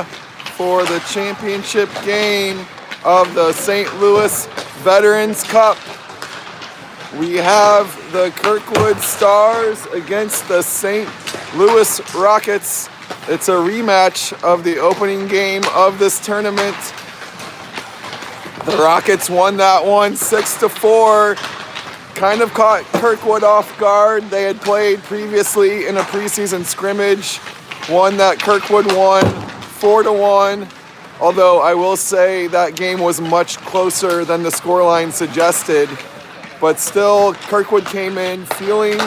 for the championship game of the St. Louis Veterans Cup. We have the Kirkwood Stars against the St. Louis Rockets. It's a rematch of the opening game of this tournament. The Rockets won that one 6-4. Kind of caught Kirkwood off guard. They had played previously in a preseason scrimmage, one that Kirkwood won 4-1. Although I will say that game was much closer than the scoreline suggested. But still, Kirkwood came in feeling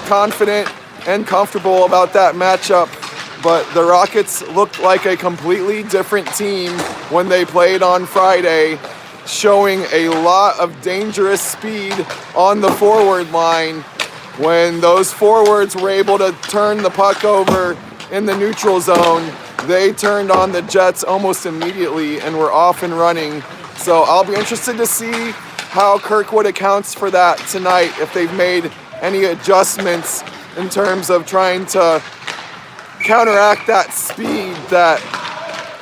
confident and comfortable about that matchup. But the Rockets looked like a completely different team when they played on Friday, showing a lot of dangerous speed on the forward line. When those forwards were able to turn the puck over in the neutral zone, they turned on the Jets almost immediately and were off and running. So I'll be interested to see how Kirkwood accounts for that tonight, if they've made any adjustments in terms of trying to counteract that speed that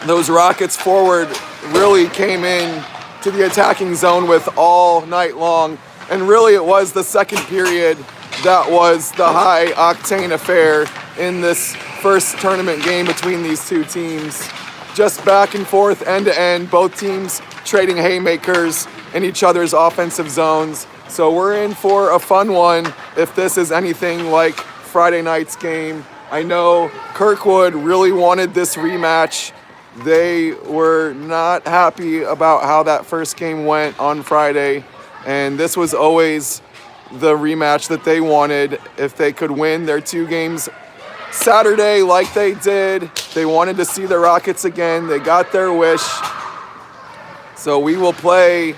those Rockets forward really came in to the attacking zone with all night long. And really it was the second period that was the high-octane affair in this first tournament game between these two teams. Just back and forth, end to end, both teams trading haymakers in each other's offensive zones. So we're in for a fun one if this is anything like Friday night's game. I know Kirkwood really wanted this rematch. They were not happy about how that first game went on Friday, and this was always the rematch that they wanted. If they could win their two games Saturday like they did, they wanted to see the Rockets again. They got their wish. So we will play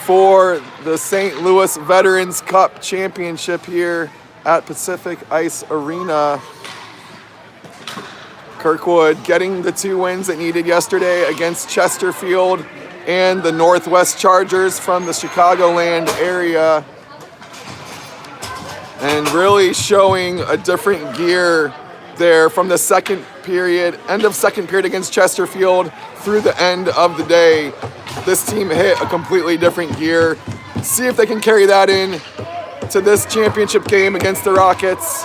for the St. Louis Veterans Cup Championship here at Pacific Ice Arena. Kirkwood getting the two wins it needed yesterday against Chesterfield and the Northwest Chargers from the Chicagoland area, and really showing a different gear there from the second period, end of second period against Chesterfield through the end of the day. This team hit a completely different gear. See if they can carry that in to this championship game against the Rockets.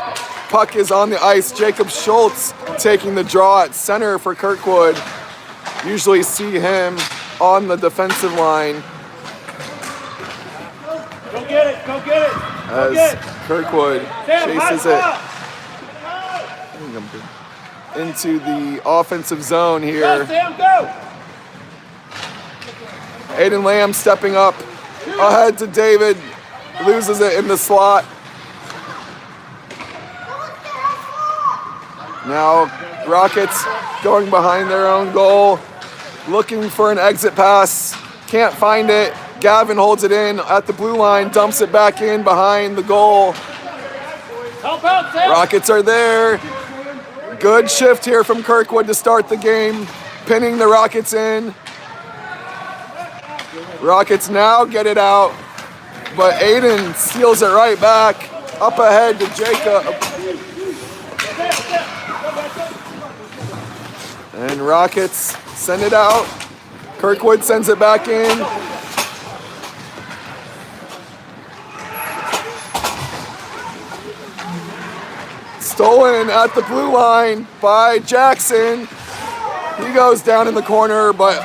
Puck is on the ice. Jacob Schultz taking the draw at center for Kirkwood. Usually see him on the defensive line. Go get it, go get it. Go As Kirkwood chases it into the offensive zone here. Go, Sam, go. Aiden Lamb stepping up ahead to David. Loses it in the slot. Now Rockets going behind their own goal, looking for an exit pass. Can't find it. Gavin holds it in at the blue line, dumps it back in behind the goal. Help out, Sam. Rockets are there. Good shift here from Kirkwood to start the game, pinning the Rockets in. Rockets now get it out, but Aiden steals it right back. Up ahead to Jacob. And Rockets send it out. Kirkwood sends it back in. Stolen at the blue line by Jackson. He goes down in the corner, but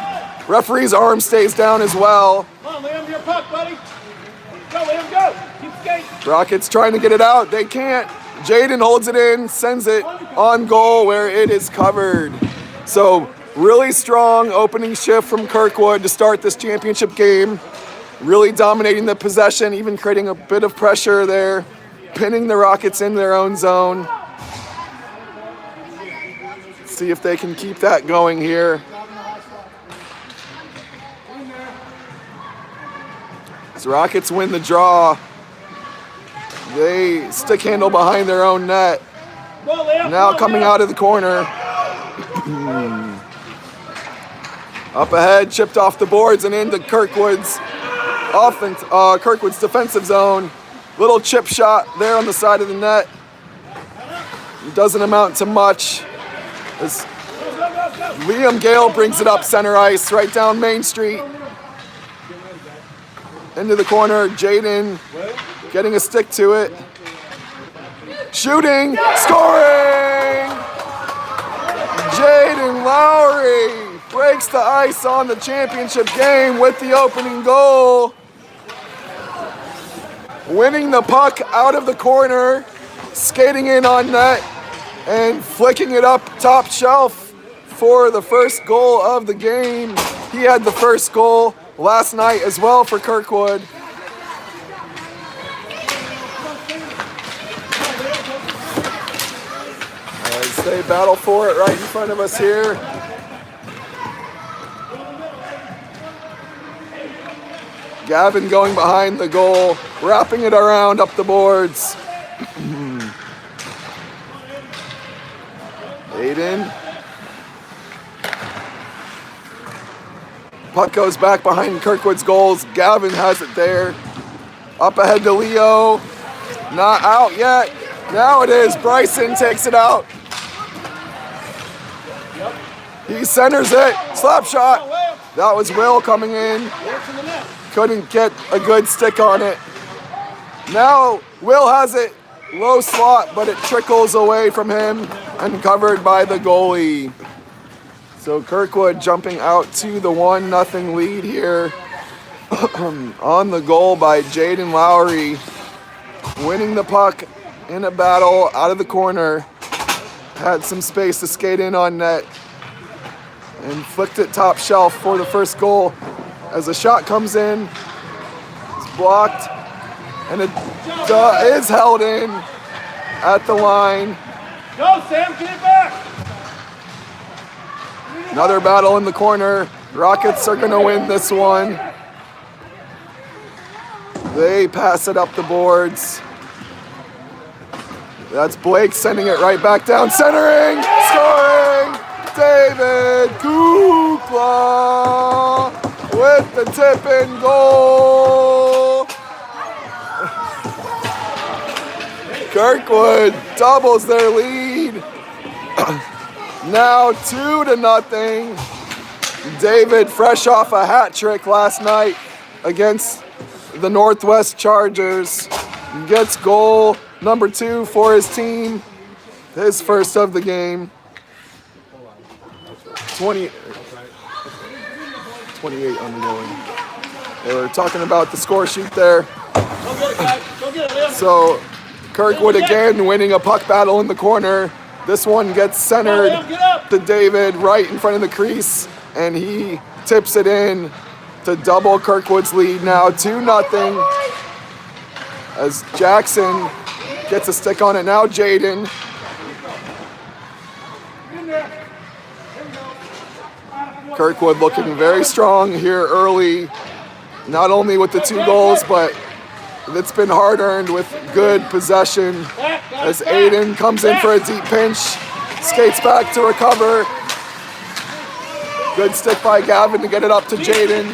referee's arm stays down as well. Come on, Liam, your puck, buddy. Go, Liam, go. Keep skating. Rockets trying to get it out. They can't. Jaden holds it in, sends it on goal where it is covered. So really strong opening shift from Kirkwood to start this championship game. Really dominating the possession, even creating a bit of pressure there, pinning the Rockets in their own zone. See if they can keep that going here. As Rockets win the draw, they stick handle behind their own net. Now coming out of the corner. Up ahead, chipped off the boards and into Kirkwood's defensive zone. Little chip shot there on the side of the net. It doesn't amount to much. As Liam Gale brings it up center ice, right down Main Street. Into the corner, Jaden getting a stick to it. Shooting, scoring! Jaden Lowry breaks the ice on the championship game with the opening goal. Winning the puck out of the corner, skating in on net, and flicking it up top shelf for the first goal of the game. He had the first goal last night as well for Kirkwood. As they battle for it right in front of us here. Gavin going behind the goal, wrapping it around up the boards. Aiden. Puck goes back behind Kirkwood's goals. Gavin has it there. Up ahead to Leo. Not out yet. Now it is. Bryson takes it out. He centers it. Slap shot. That was Will coming in. Couldn't get a good stick on it. Now Will has it. Low slot, but it trickles away from him and covered by the goalie. So Kirkwood jumping out to the 1-0 lead here on the goal by Jaden Lowry. Winning the puck in a battle out of the corner. Had some space to skate in on net and flicked it top shelf for the first goal. As the shot comes in, it's blocked, and it is held in at the line. Go, Sam, get it back! Another battle in the corner. Rockets are gonna win this one. They pass it up the boards. That's Blake sending it right back down, centering, scoring! David Kukla with the tip-in goal. Kirkwood doubles their lead. Now 2-0. David, fresh off a hat trick last night against the Northwest Chargers, gets goal number 2 for his team, his first of the game. 28 on the going. They were talking about the score sheet there. Go get it, guys. Go get it, Liam. So Kirkwood again winning a puck battle in the corner. This one gets centered to David right in front of the crease, and he tips it in to double Kirkwood's lead now, 2-0. As Jackson gets a stick on it now, Jaden. Kirkwood looking very strong here early, not only with the 2 goals, but it's been hard-earned with good possession. As Aiden comes in for a deep pinch, skates back to recover. Good stick by Gavin to get it up to Jaden.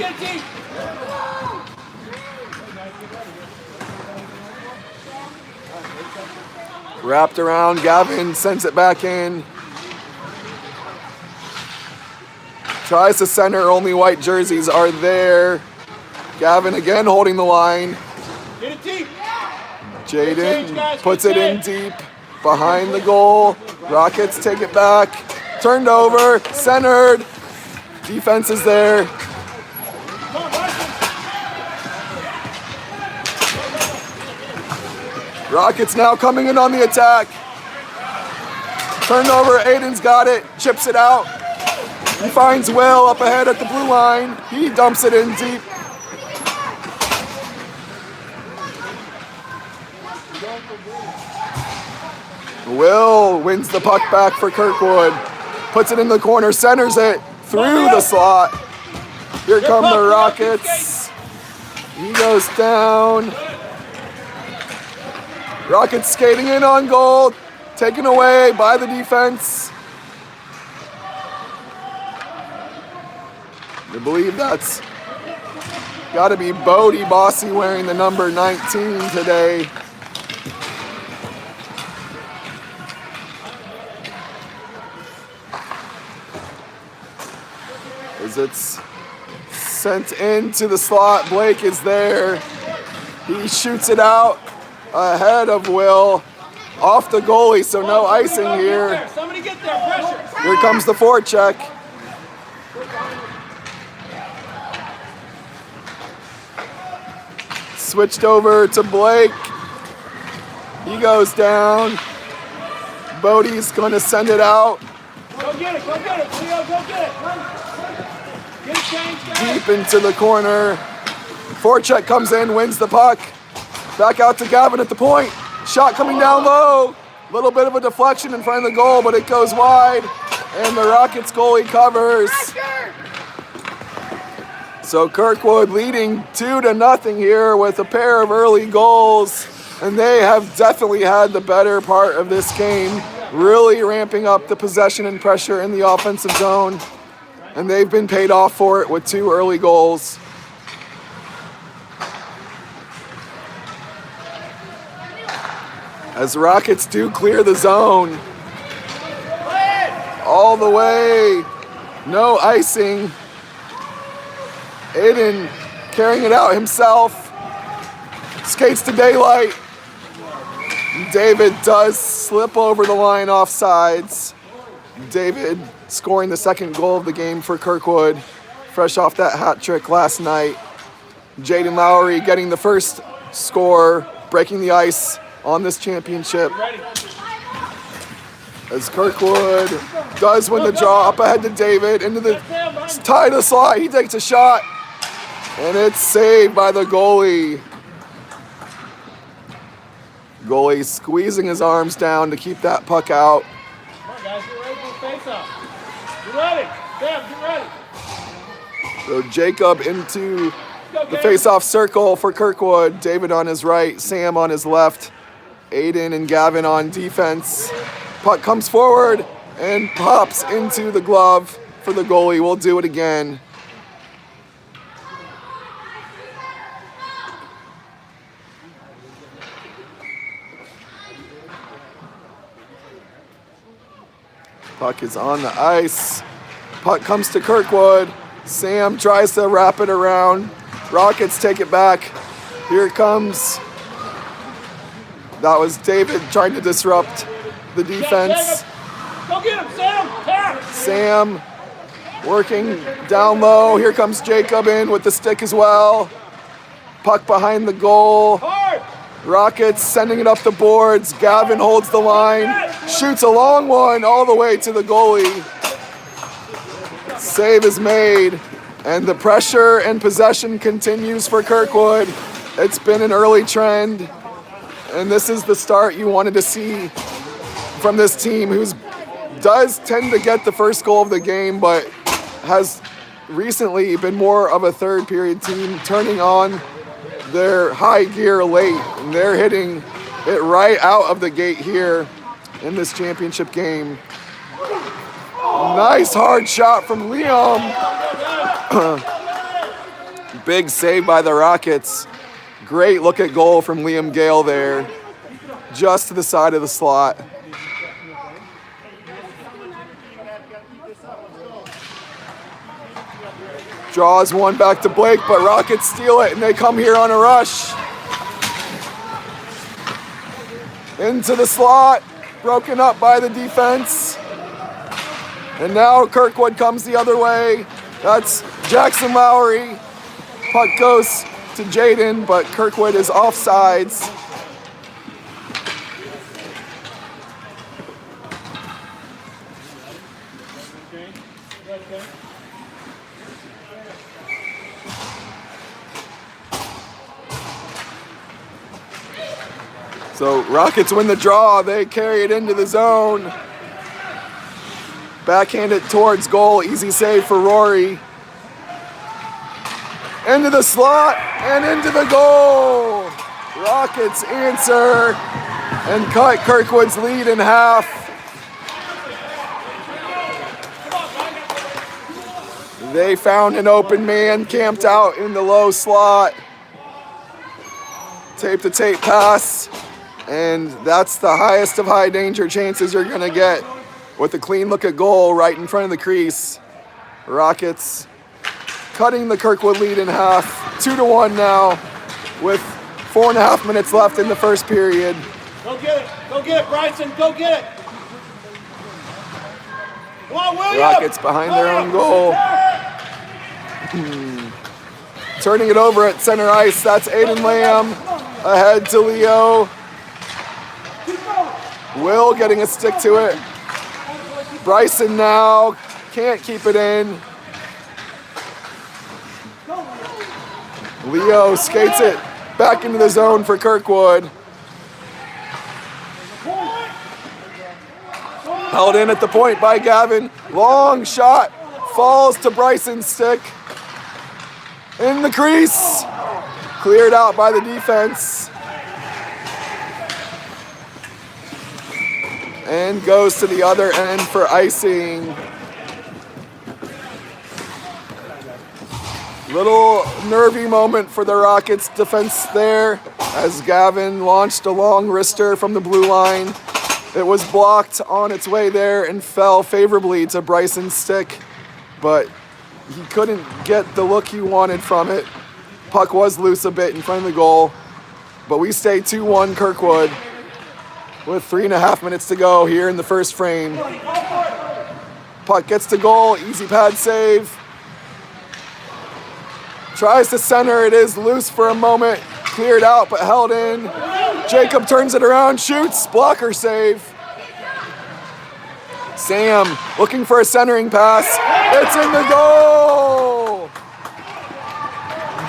Wrapped around, Gavin sends it back in. Tries to center, only white jerseys are there. Gavin again holding the line. Get it deep. Jaden puts it in deep behind the goal. Rockets take it back. Turned over, centered. Defense is there. Rockets now coming in on the attack. Turned over, Aiden's got it, chips it out. He finds Will up ahead at the blue line. He dumps it in deep. Will wins the puck back for Kirkwood. Puts it in the corner, centers it through the slot. Here come the Rockets. He goes down. Rockets skating in on goal. Taken away by the defense. I believe that's got to be Bodie Bossy wearing the number 19 today. as it's sent into the slot. Blake is there. He shoots it out ahead of Will. Off the goalie, so no icing here. Somebody get there, pressure. Here comes the forecheck. Switched over to Blake. He goes down. Bodie's going to send it out. Go get it, Leo, go get it. Get it changed, guys. Deep into the corner. Forecheck comes in, wins the puck. Back out to Gavin at the point. Shot coming down low. Little bit of a deflection in front of the goal, but it goes wide. And the Rockets goalie covers. So Kirkwood leading 2-0 here with a pair of early goals. And they have definitely had the better part of this game, really ramping up the possession and pressure in the offensive zone. And they've been paid off for it with 2 early goals. As the Rockets do clear the zone. All the way, no icing. Aiden carrying it out himself. Skates to daylight. David does slip over the line offsides. David scoring the second goal of the game for Kirkwood, fresh off that hat trick last night. Jaden Lowry getting the first score, breaking the ice on this championship. As Kirkwood does win the draw, up ahead to David, into the tie to the slot. He takes a shot, and it's saved by the goalie. Goalie squeezing his arms down to keep that puck out. Come on, guys, get ready for the face-off. Get ready. Sam, get ready. So Jacob into the face-off circle for Kirkwood. David on his right, Sam on his left. Aiden and Gavin on defense. Puck comes forward and pops into the glove for the goalie. We'll do it again. Puck is on the ice. Puck comes to Kirkwood. Sam tries to wrap it around. Rockets take it back. Here it comes. That was David trying to disrupt the defense. Go get him, Sam. Tap. Sam working down low. Here comes Jacob in with the stick as well. Puck behind the goal. Hard. Rockets sending it up the boards. Gavin holds the line. Shoots a long one all the way to the goalie. Save is made. And the pressure and possession continues for Kirkwood. It's been an early trend. And this is the start you wanted to see from this team, who does tend to get the first goal of the game, but has recently been more of a third period team, turning on their high gear late. And they're hitting it right out of the gate here in this championship game. Nice hard shot from Liam. Big save by the Rockets. Great look at goal from Liam Gale there, just to the side of the slot. Draws one back to Blake, but Rockets steal it, and they come here on a rush. Into the slot, broken up by the defense. And now Kirkwood comes the other way. That's Jackson Lowry. Puck goes to Jaden, but Kirkwood is offsides. So Rockets win the draw. They carry it into the zone. Backhand it towards goal. Easy save for Rory. Into the slot and into the goal. Rockets answer and cut Kirkwood's lead in half. They found an open man camped out in the low slot. Tape-to-tape pass. And that's the highest of high danger chances you're going to get with a clean look at goal right in front of the crease. Rockets cutting the Kirkwood lead in half. 2-1 now with 4.5 minutes left in the first period. Go get it. Go get it, Bryson. Go get it. Come on, William. Rockets behind their own goal. Turning it over at center ice. That's Aiden Lamb ahead to Leo. Will getting a stick to it. Bryson now can't keep it in. Leo skates it back into the zone for Kirkwood. Held in at the point by Gavin. Long shot. Falls to Bryson's stick. In the crease. Cleared out by the defense. And goes to the other end for icing. Little nervy moment for the Rockets defense there as Gavin launched a long wrister from the blue line. It was blocked on its way there and fell favorably to Bryson's stick, but he couldn't get the look he wanted from it. Puck was loose a bit in front of the goal, but we stay 2-1 Kirkwood with 3.5 minutes to go here in the first frame. Puck gets to goal, easy pad save. Tries to center, it is loose for a moment. Cleared out, but held in. Jacob turns it around, shoots, blocker save. Sam looking for a centering pass. It's in the goal!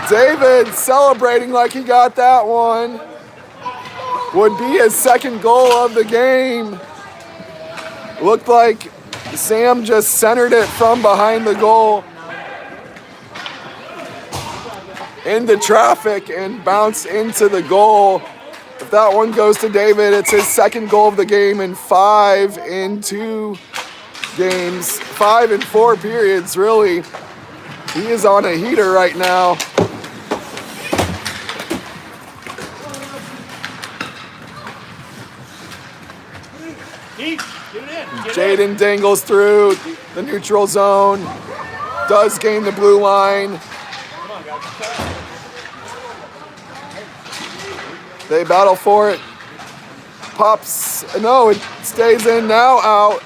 David celebrating like he got that one. Would be his second goal of the game. Looked like Sam just centered it from behind the goal into traffic and bounced into the goal. If that one goes to David, it's his second goal of the game in 5 in 2 games. 5 in 4 periods, really. He is on a heater right now. Jaden dangles through the neutral zone. Does gain the blue line. They battle for it. Pops, no, it stays in, now out.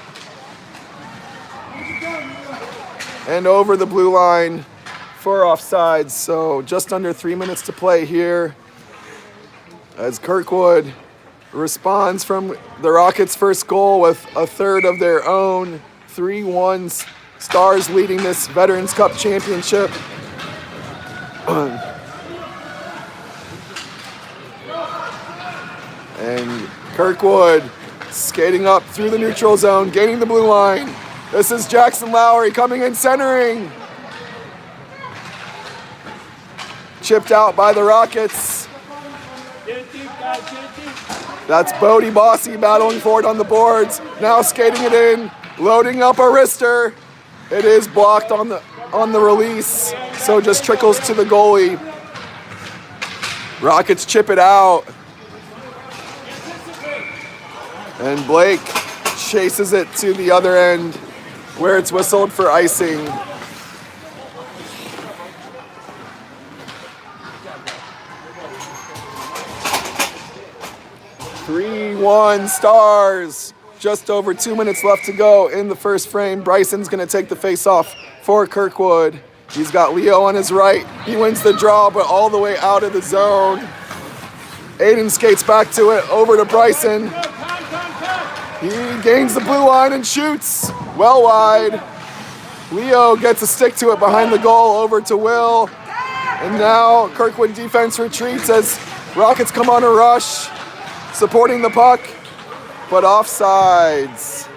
And over the blue line for offsides. So just under 3 minutes to play here as Kirkwood responds from the Rockets' first goal with a third of their own. 3-1 Stars leading this Veterans Cup championship. And Kirkwood skating up through the neutral zone, gaining the blue line. This is Jackson Lowry coming in centering. Chipped out by the Rockets. That's Bodie Bossy battling for it on the boards. Now skating it in, loading up a wrister. It is blocked on the release, so just trickles to the goalie. Rockets chip it out. And Blake chases it to the other end where it's whistled for icing. (3-1) Stars. Just over 2 minutes left to go in the first frame. Bryson's gonna take the face-off for Kirkwood. He's got Leo on his right. He wins the draw, but all the way out of the zone. Aiden skates back to it, over to Bryson. He gains the blue line and shoots well wide. Leo gets a stick to it behind the goal, over to Will. And now Kirkwood defense retreats as Rockets come on a rush, supporting the puck, but offsides.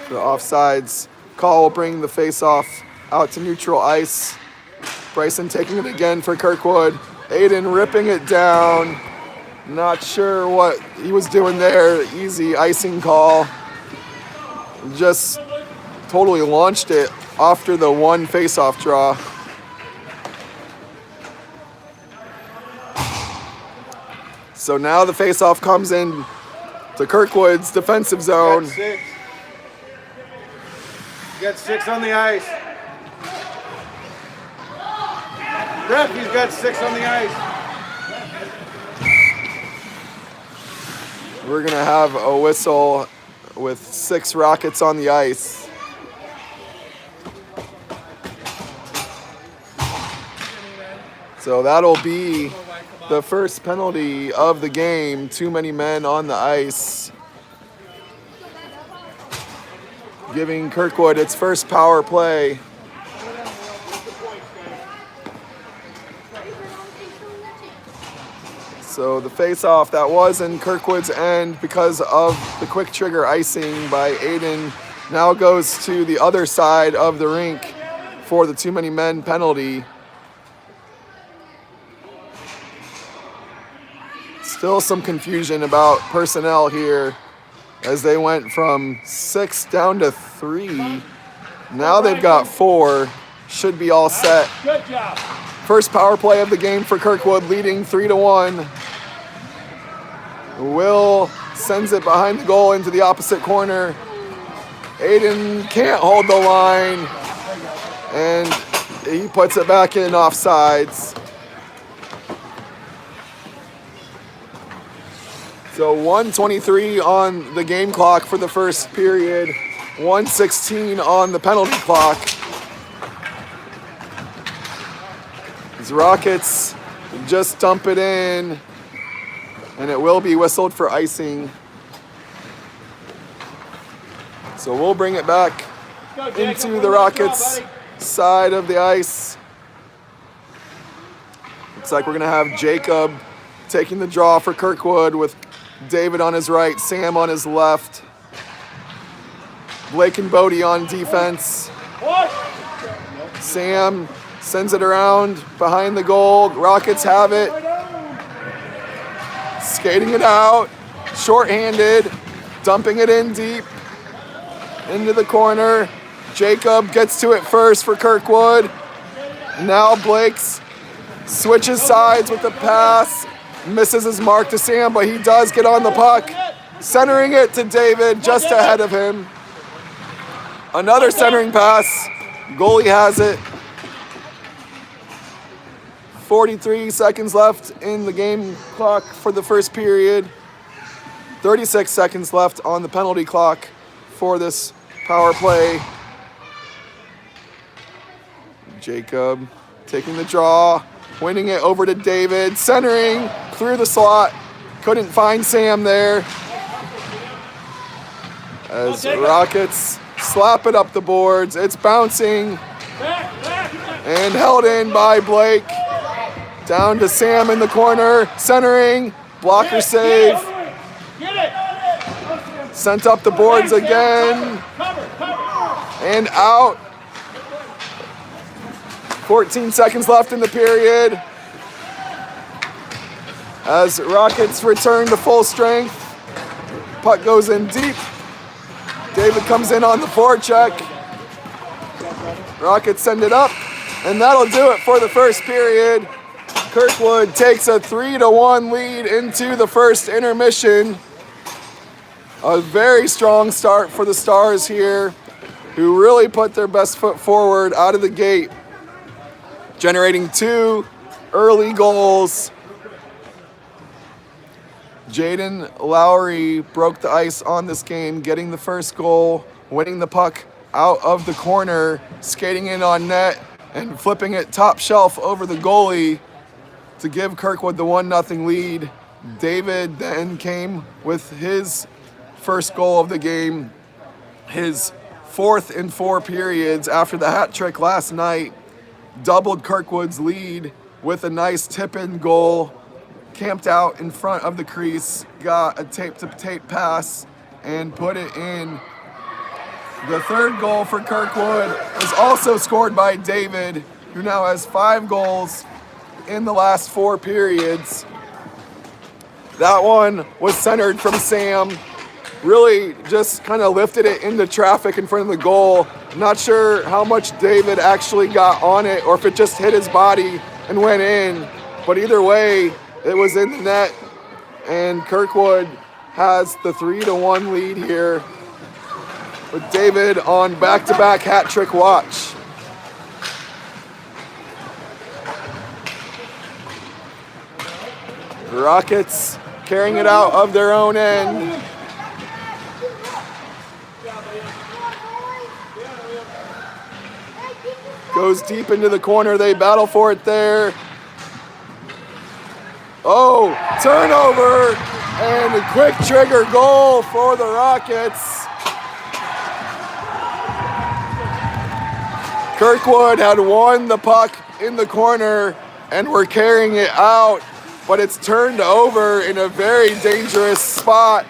The offsides call will bring the face-off out to neutral ice. Bryson taking it again for Kirkwood. Aiden ripping it down. Not sure what he was doing there. Easy icing call. Just totally launched it after the one face-off draw. So now the faceoff comes in to Kirkwood's defensive zone. Got 6. Got 6 on the ice. Ref, he's got 6 on the ice. We're gonna have a whistle with 6 Rockets on the ice. So that'll be the first penalty of the game. Too many men on the ice, giving Kirkwood its first power play. So the face-off that was in Kirkwood's end because of the quick trigger icing by Aiden now goes to the other side of the rink for the too many men penalty. Still some confusion about personnel here as they went from 6 down to 3. Now they've got 4. Should be all set. Good job. First power play of the game for Kirkwood, leading 3-1. Will sends it behind the goal into the opposite corner. Aiden can't hold the line, and he puts it back in offsides. So 1:23 on the game clock for the first period, 1:16 on the penalty clock. These Rockets just dump it in, and it will be whistled for icing. So we'll bring it back into the Rockets' side of the ice. Looks like we're gonna have Jacob taking the draw for Kirkwood with David on his right, Sam on his left. Blake and Bodie on defense. Sam sends it around behind the goal. Rockets have it. Skating it out, shorthanded, dumping it in deep into the corner. Jacob gets to it first for Kirkwood. Now Blake's switches sides with the pass. Misses his mark to Sam, but he does get on the puck. Centering it to David just ahead of him. Another centering pass. Goalie has it. 43 seconds left in the game clock for the first period. 36 seconds left on the penalty clock for this power play. Jacob taking the draw, winning it over to David, centering through the slot. Couldn't find Sam there. As Rockets slap it up the boards, it's bouncing and held in by Blake. Down to Sam in the corner, centering, blocker save. Sent up the boards again, and out. 14 seconds left in the period. As Rockets return to full strength, puck goes in deep. David comes in on the forecheck. Rockets send it up, and that'll do it for the first period. Kirkwood takes a 3-1 lead into the first intermission. A very strong start for the Stars here, who really put their best foot forward out of the gate, generating 2 early goals. Jaden Lowry broke the ice on this game, getting the first goal, winning the puck out of the corner, skating in on net, and flipping it top shelf over the goalie to give Kirkwood the 1-0 lead. David then came with his first goal of the game, his 4th in 4 periods after the hat trick last night, doubled Kirkwood's lead with a nice tip-in goal, camped out in front of the crease, got a tape-to-tape pass, and put it in. The third goal for Kirkwood was also scored by David, who now has 5 goals in the last 4 periods. That one was centered from Sam. Really just kind of lifted it into traffic in front of the goal. Not sure how much David actually got on it or if it just hit his body and went in. But either way, it was in the net. and Kirkwood has the 3-1 lead here with David on back-to-back hat trick watch. Rockets carrying it out of their own end. Goes deep into the corner. They battle for it there. Oh, turnover and a quick trigger goal for the Rockets. Kirkwood had won the puck in the corner and were carrying it out, but it's turned over in a very dangerous spot.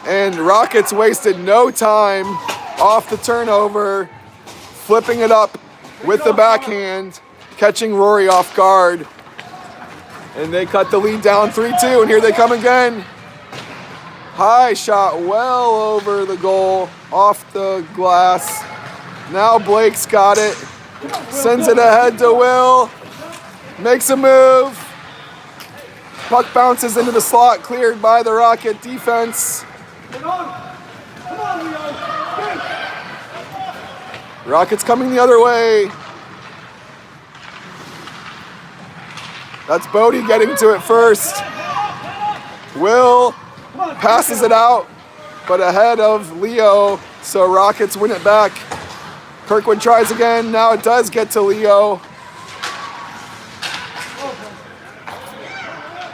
And Rockets wasted no time off the turnover, flipping it up with the backhand, catching Rory off guard. And they cut the lead down 3-2, and here they come again. High shot well over the goal, off the glass. Now Blake's got it, sends it ahead to Will, makes a move. Puck bounces into the slot, cleared by the Rocket defense. Rockets coming the other way. That's Bodie getting to it first. Will passes it out, but ahead of Leo, so Rockets win it back. Kirkwood tries again. Now it does get to Leo.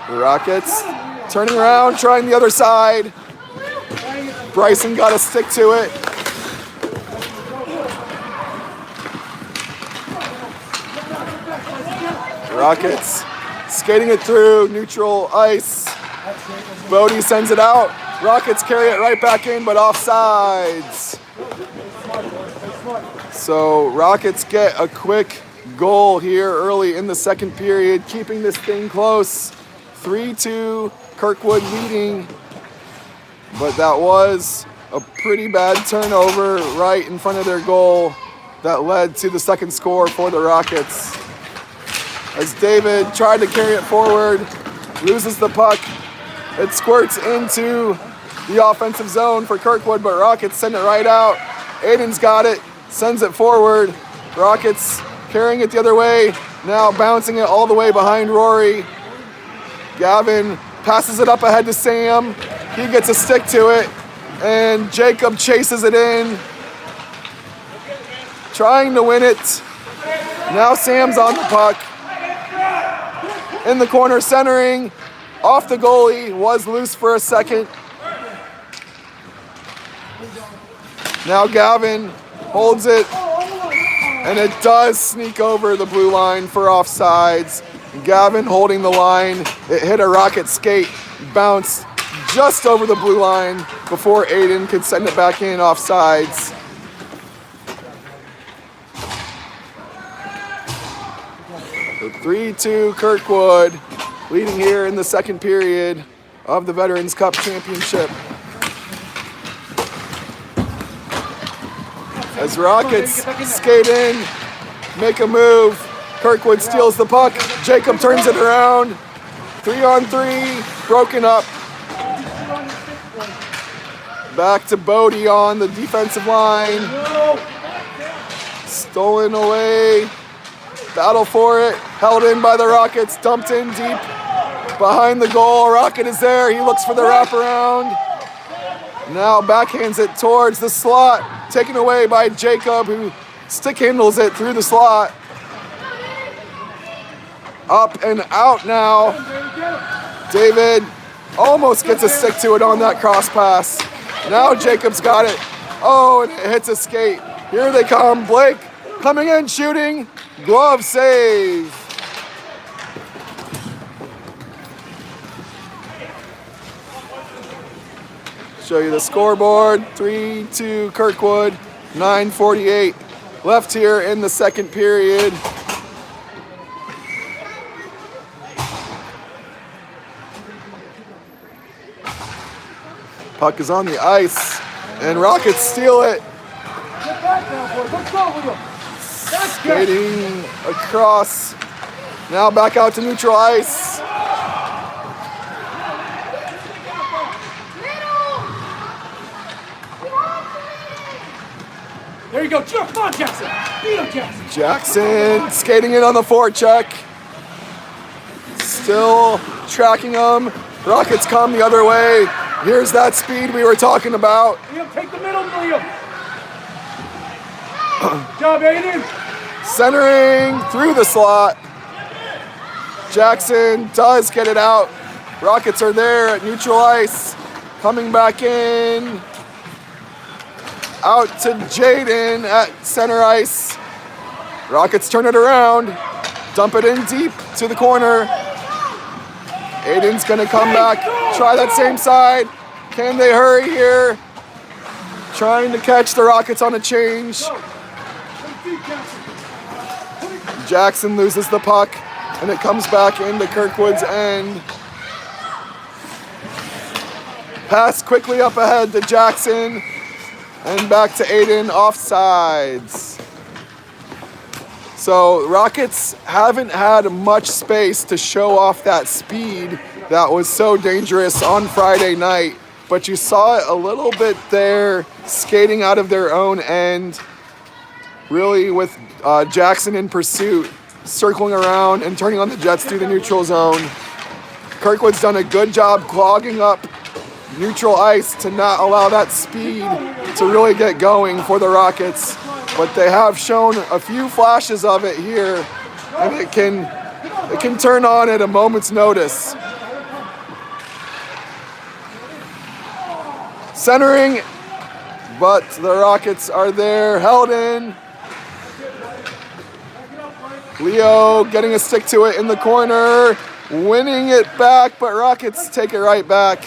The Rockets turning around, trying the other side. Bryson got to stick to it. Rockets skating it through neutral ice. Bodie sends it out. Rockets carry it right back in, but offsides. So Rockets get a quick goal here early in the second period, keeping this thing close. 3-2, Kirkwood leading, but that was a pretty bad turnover right in front of their goal that led to the second score for the Rockets. As David tried to carry it forward, loses the puck. It squirts into the offensive zone for Kirkwood, but Rockets send it right out. Aiden's got it, sends it forward. Rockets carrying it the other way, now bouncing it all the way behind Rory. Gavin passes it up ahead to Sam. He gets a stick to it, and Jacob chases it in, trying to win it. Now Sam's on the puck. In the corner, centering, off the goalie, was loose for a second. Now Gavin holds it, and it does sneak over the blue line for offsides. Gavin holding the line. It hit a Rocket skate, bounced just over the blue line before Aiden could send it back in offsides. So 3-2 Kirkwood, leading here in the second period of the Veterans Cup Championship. As Rockets skate in, make a move, Kirkwood steals the puck, Jacob turns it around, 3-on-3, broken up. Back to Bodie on the defensive line. Stolen away, battle for it, held in by the Rockets, dumped in deep behind the goal. Rocket is there, he looks for the wraparound. Now backhands it towards the slot, taken away by Jacob, who stick handles it through the slot. Up and out now. David almost gets a stick to it on that cross pass. Now Jacob's got it. Oh, and it hits a skate. Here they come. Blake coming in, shooting. Glove save. Show you the scoreboard. 3-2 Kirkwood. 9:48 left here in the second period. Puck is on the ice, and Rockets steal it. Skating across. Now back out to neutral ice. There you go. Come on, Jackson. Beat him, Jackson. Jackson skating in on the forecheck. Still tracking them. Rockets come the other way. Here's that speed we were talking about. Liam, take the middle, Liam. Good job, Aiden. Centering through the slot. Jackson does get it out. Rockets are there at neutral ice. Coming back in. Out to Jaden at center ice. Rockets turn it around. Dump it in deep to the corner. Aiden's gonna come back, try that same side. Can they hurry here? Trying to catch the Rockets on a change. Jackson loses the puck, and it comes back into Kirkwood's end. Pass quickly up ahead to Jackson, and back to Aiden, offsides. So Rockets haven't had much space to show off that speed that was so dangerous on Friday night, but you saw it a little bit there, skating out of their own end, really with Jackson in pursuit, circling around and turning on the Jets through the neutral zone. Kirkwood's done a good job clogging up neutral ice to not allow that speed to really get going for the Rockets. But they have shown a few flashes of it here, and it can turn on at a moment's notice. Centering, but the Rockets are there, held in. Leo getting a stick to it in the corner, winning it back, but Rockets take it right back.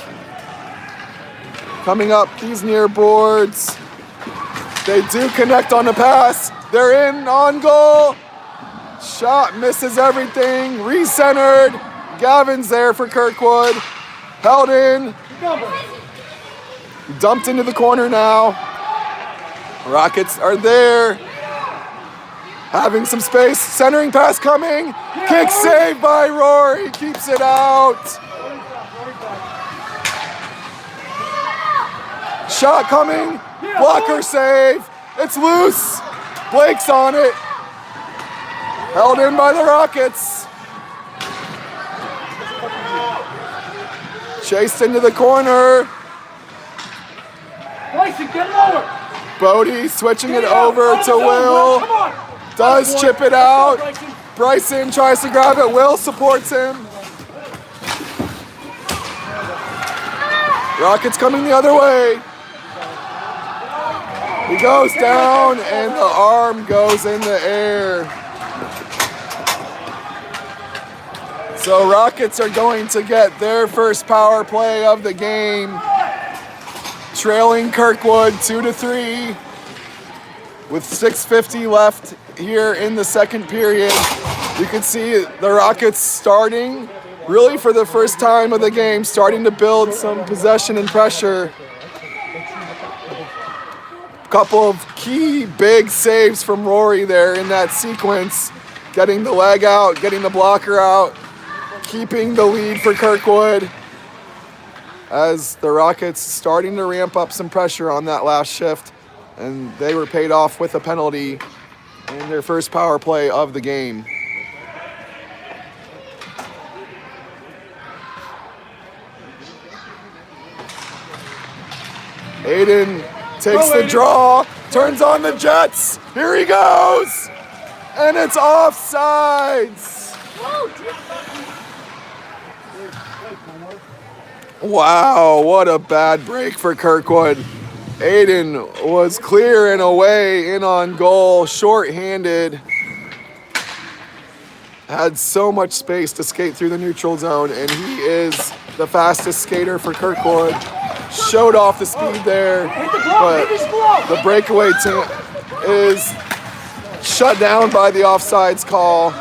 Coming up these near boards. They do connect on the pass. They're in on goal. Shot misses everything. Re-centered. Gavin's there for Kirkwood. Held in. Dumped into the corner now. Rockets are there. Having some space. Centering pass coming. Kick saved by Rory. Keeps it out. Shot coming. Blocker save. It's loose. Blake's on it. Held in by the Rockets. Chased into the corner. Bryson, get lower. Bodie switching it over to Will. Does chip it out. Bryson tries to grab it. Will supports him. Rockets coming the other way. He goes down and the arm goes in the air. So Rockets are going to get their first power play of the game. Trailing Kirkwood 2-3 with 6:50 left here in the second period. You can see the Rockets starting, really for the first time of the game, starting to build some possession and pressure. Couple of key big saves from Rory there in that sequence, getting the leg out, getting the blocker out, keeping the lead for Kirkwood as the Rockets starting to ramp up some pressure on that last shift, and they were paid off with a penalty in their first power play of the game. Aiden takes the draw, turns on the Jets. Here he goes. And it's offsides. Wow, what a bad break for Kirkwood. Aiden was clear and away, in on goal, short-handed. Had so much space to skate through the neutral zone, and he is the fastest skater for Kirkwood. Showed off the speed there, but the breakaway is shut down by the offsides call.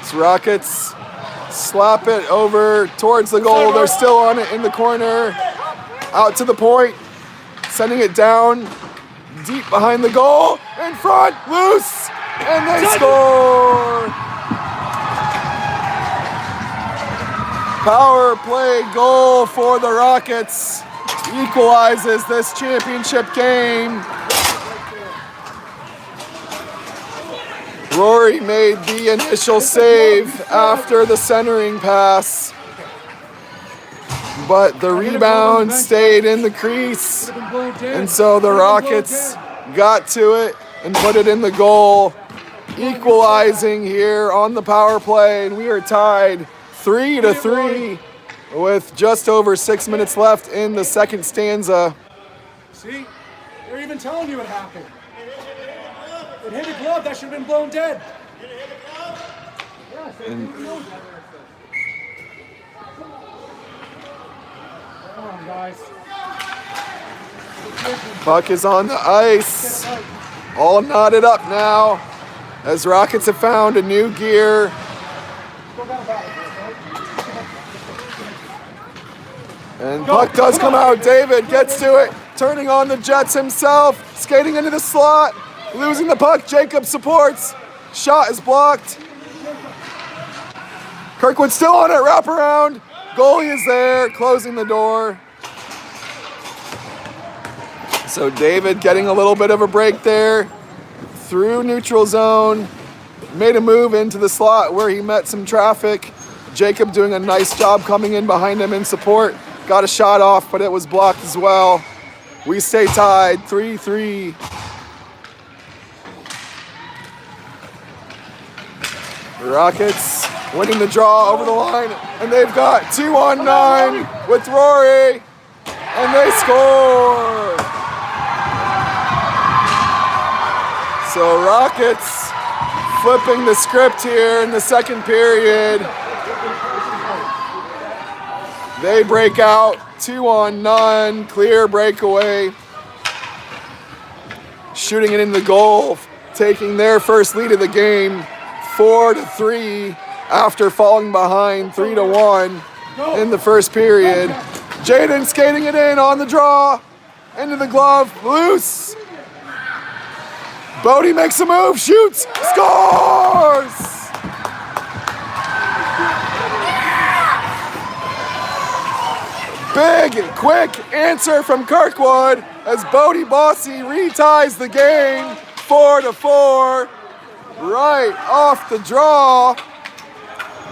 So Rockets slap it over towards the goal. They're still on it in the corner. Out to the point, sending it down deep behind the goal. In front, loose, and they score. Power play goal for the Rockets. equalizes this championship game. Rory made the initial save after the centering pass, but the rebound stayed in the crease, and so the Rockets got to it and put it in the goal, equalizing here on the power play, and we are tied 3-3 with just over 6 minutes left in the second stanza. See? They're even telling you it happened. It hit a glove, that should have been blown dead. Come on, guys. Puck is on the ice, all knotted up now, as Rockets have found a new gear. And puck does come out. David gets to it, turning on the Jets himself, skating into the slot, losing the puck. Jacob supports. Shot is blocked. Kirkwood still on it, wraparound. Goalie is there, closing the door. So David getting a little bit of a break there through neutral zone. Made a move into the slot where he met some traffic. Jacob doing a nice job coming in behind him in support. Got a shot off, but it was blocked as well. We stay tied, 3-3. The Rockets winning the draw over the line, and they've got 2-on-9 with Rory, and they score. So Rockets flipping the script here in the second period. They break out, 2-on-none, clear breakaway. Shooting it in the goal, taking their first lead of the game, 4-3 after falling behind 3-1 in the first period. Jaden skating it in on the draw, into the glove, loose. Bodie makes a move, shoots, scores! Big, quick answer from Kirkwood as Bodie Bossy reties the game, 4-4. Right off the draw,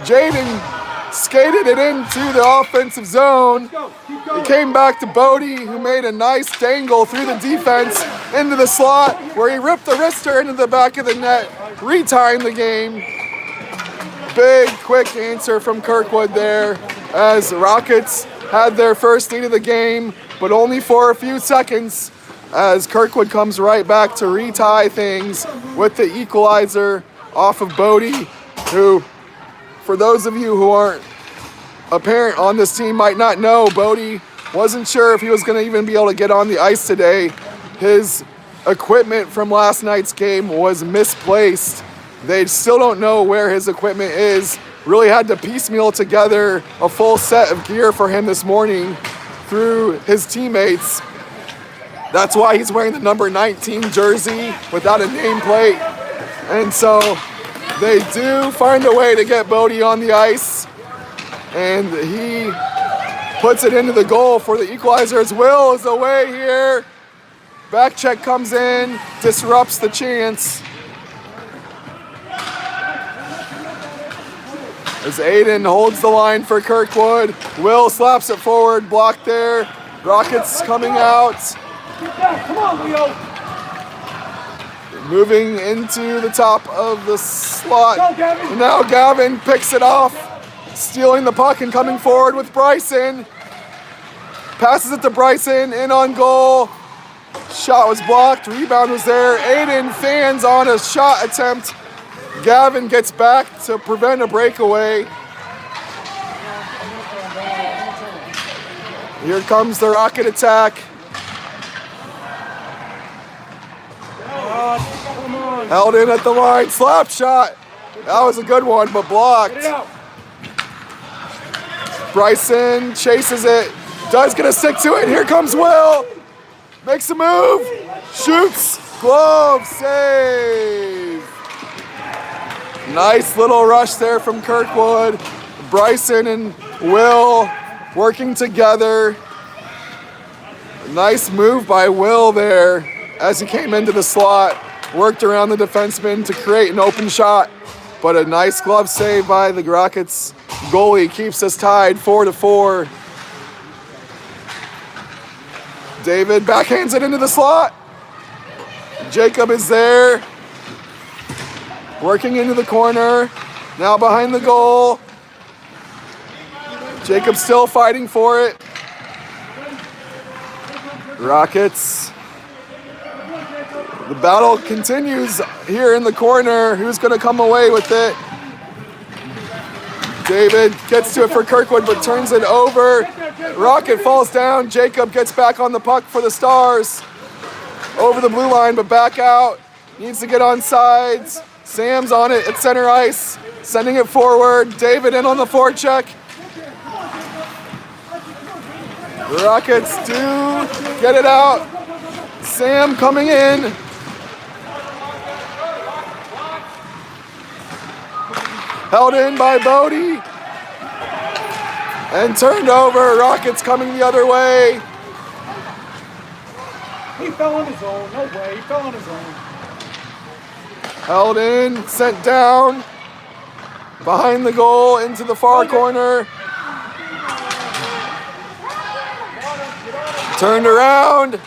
Jaden skated it into the offensive zone. It came back to Bodie, who made a nice dangle through the defense into the slot, where he ripped the wrister into the back of the net, retying the game. Big, quick answer from Kirkwood there, as the Rockets had their first lead of the game, but only for a few seconds, as Kirkwood comes right back to retie things with the equalizer off of Bodie, who, for those of you who aren't a parent on this team, might not know, Bodie wasn't sure if he was going to even be able to get on the ice today. His equipment from last night's game was misplaced. They still don't know where his equipment is. Really had to piecemeal together a full set of gear for him this morning through his teammates. That's why he's wearing the number 19 jersey without a nameplate. And so they do find a way to get Bodie on the ice, and he puts it into the goal for the equalizer as Will is away here. Back check comes in, disrupts the chance. As Aiden holds the line for Kirkwood. Will slaps it forward, blocked there. Rockets coming out. Come on, Leo. Moving into the top of the slot. Go, Gavin. And now Gavin picks it off, stealing the puck and coming forward with Bryson. Passes it to Bryson, in on goal. Shot was blocked, rebound was there. Aiden fans on a shot attempt. Gavin gets back to prevent a breakaway. Here comes the Rocket attack. Held in at the line, slap shot. That was a good one, but blocked. Bryson chases it, does get a stick to it. Here comes Will. Makes a move, shoots, glove, save. Nice little rush there from Kirkwood. Bryson and Will working together. Nice move by Will there as he came into the slot. Worked around the defenseman to create an open shot. But a nice glove save by the Rockets goalie keeps us tied 4-4. David backhands it into the slot. Jacob is there. Working into the corner. Now behind the goal. Jacob still fighting for it. Rockets. The battle continues here in the corner. Who's going to come away with it? David gets to it for Kirkwood, but turns it over. Rocket falls down. Jacob gets back on the puck for the Stars. Over the blue line, but back out. Needs to get on sides. Sam's on it at center ice. Sending it forward. David in on the forecheck. The Rockets do get it out. Sam coming in. Held in by Bodie. And turned over. Rockets coming the other way. He fell on his own. No way. He fell on his own. Held in, sent down. Behind the goal, into the far corner. Turned around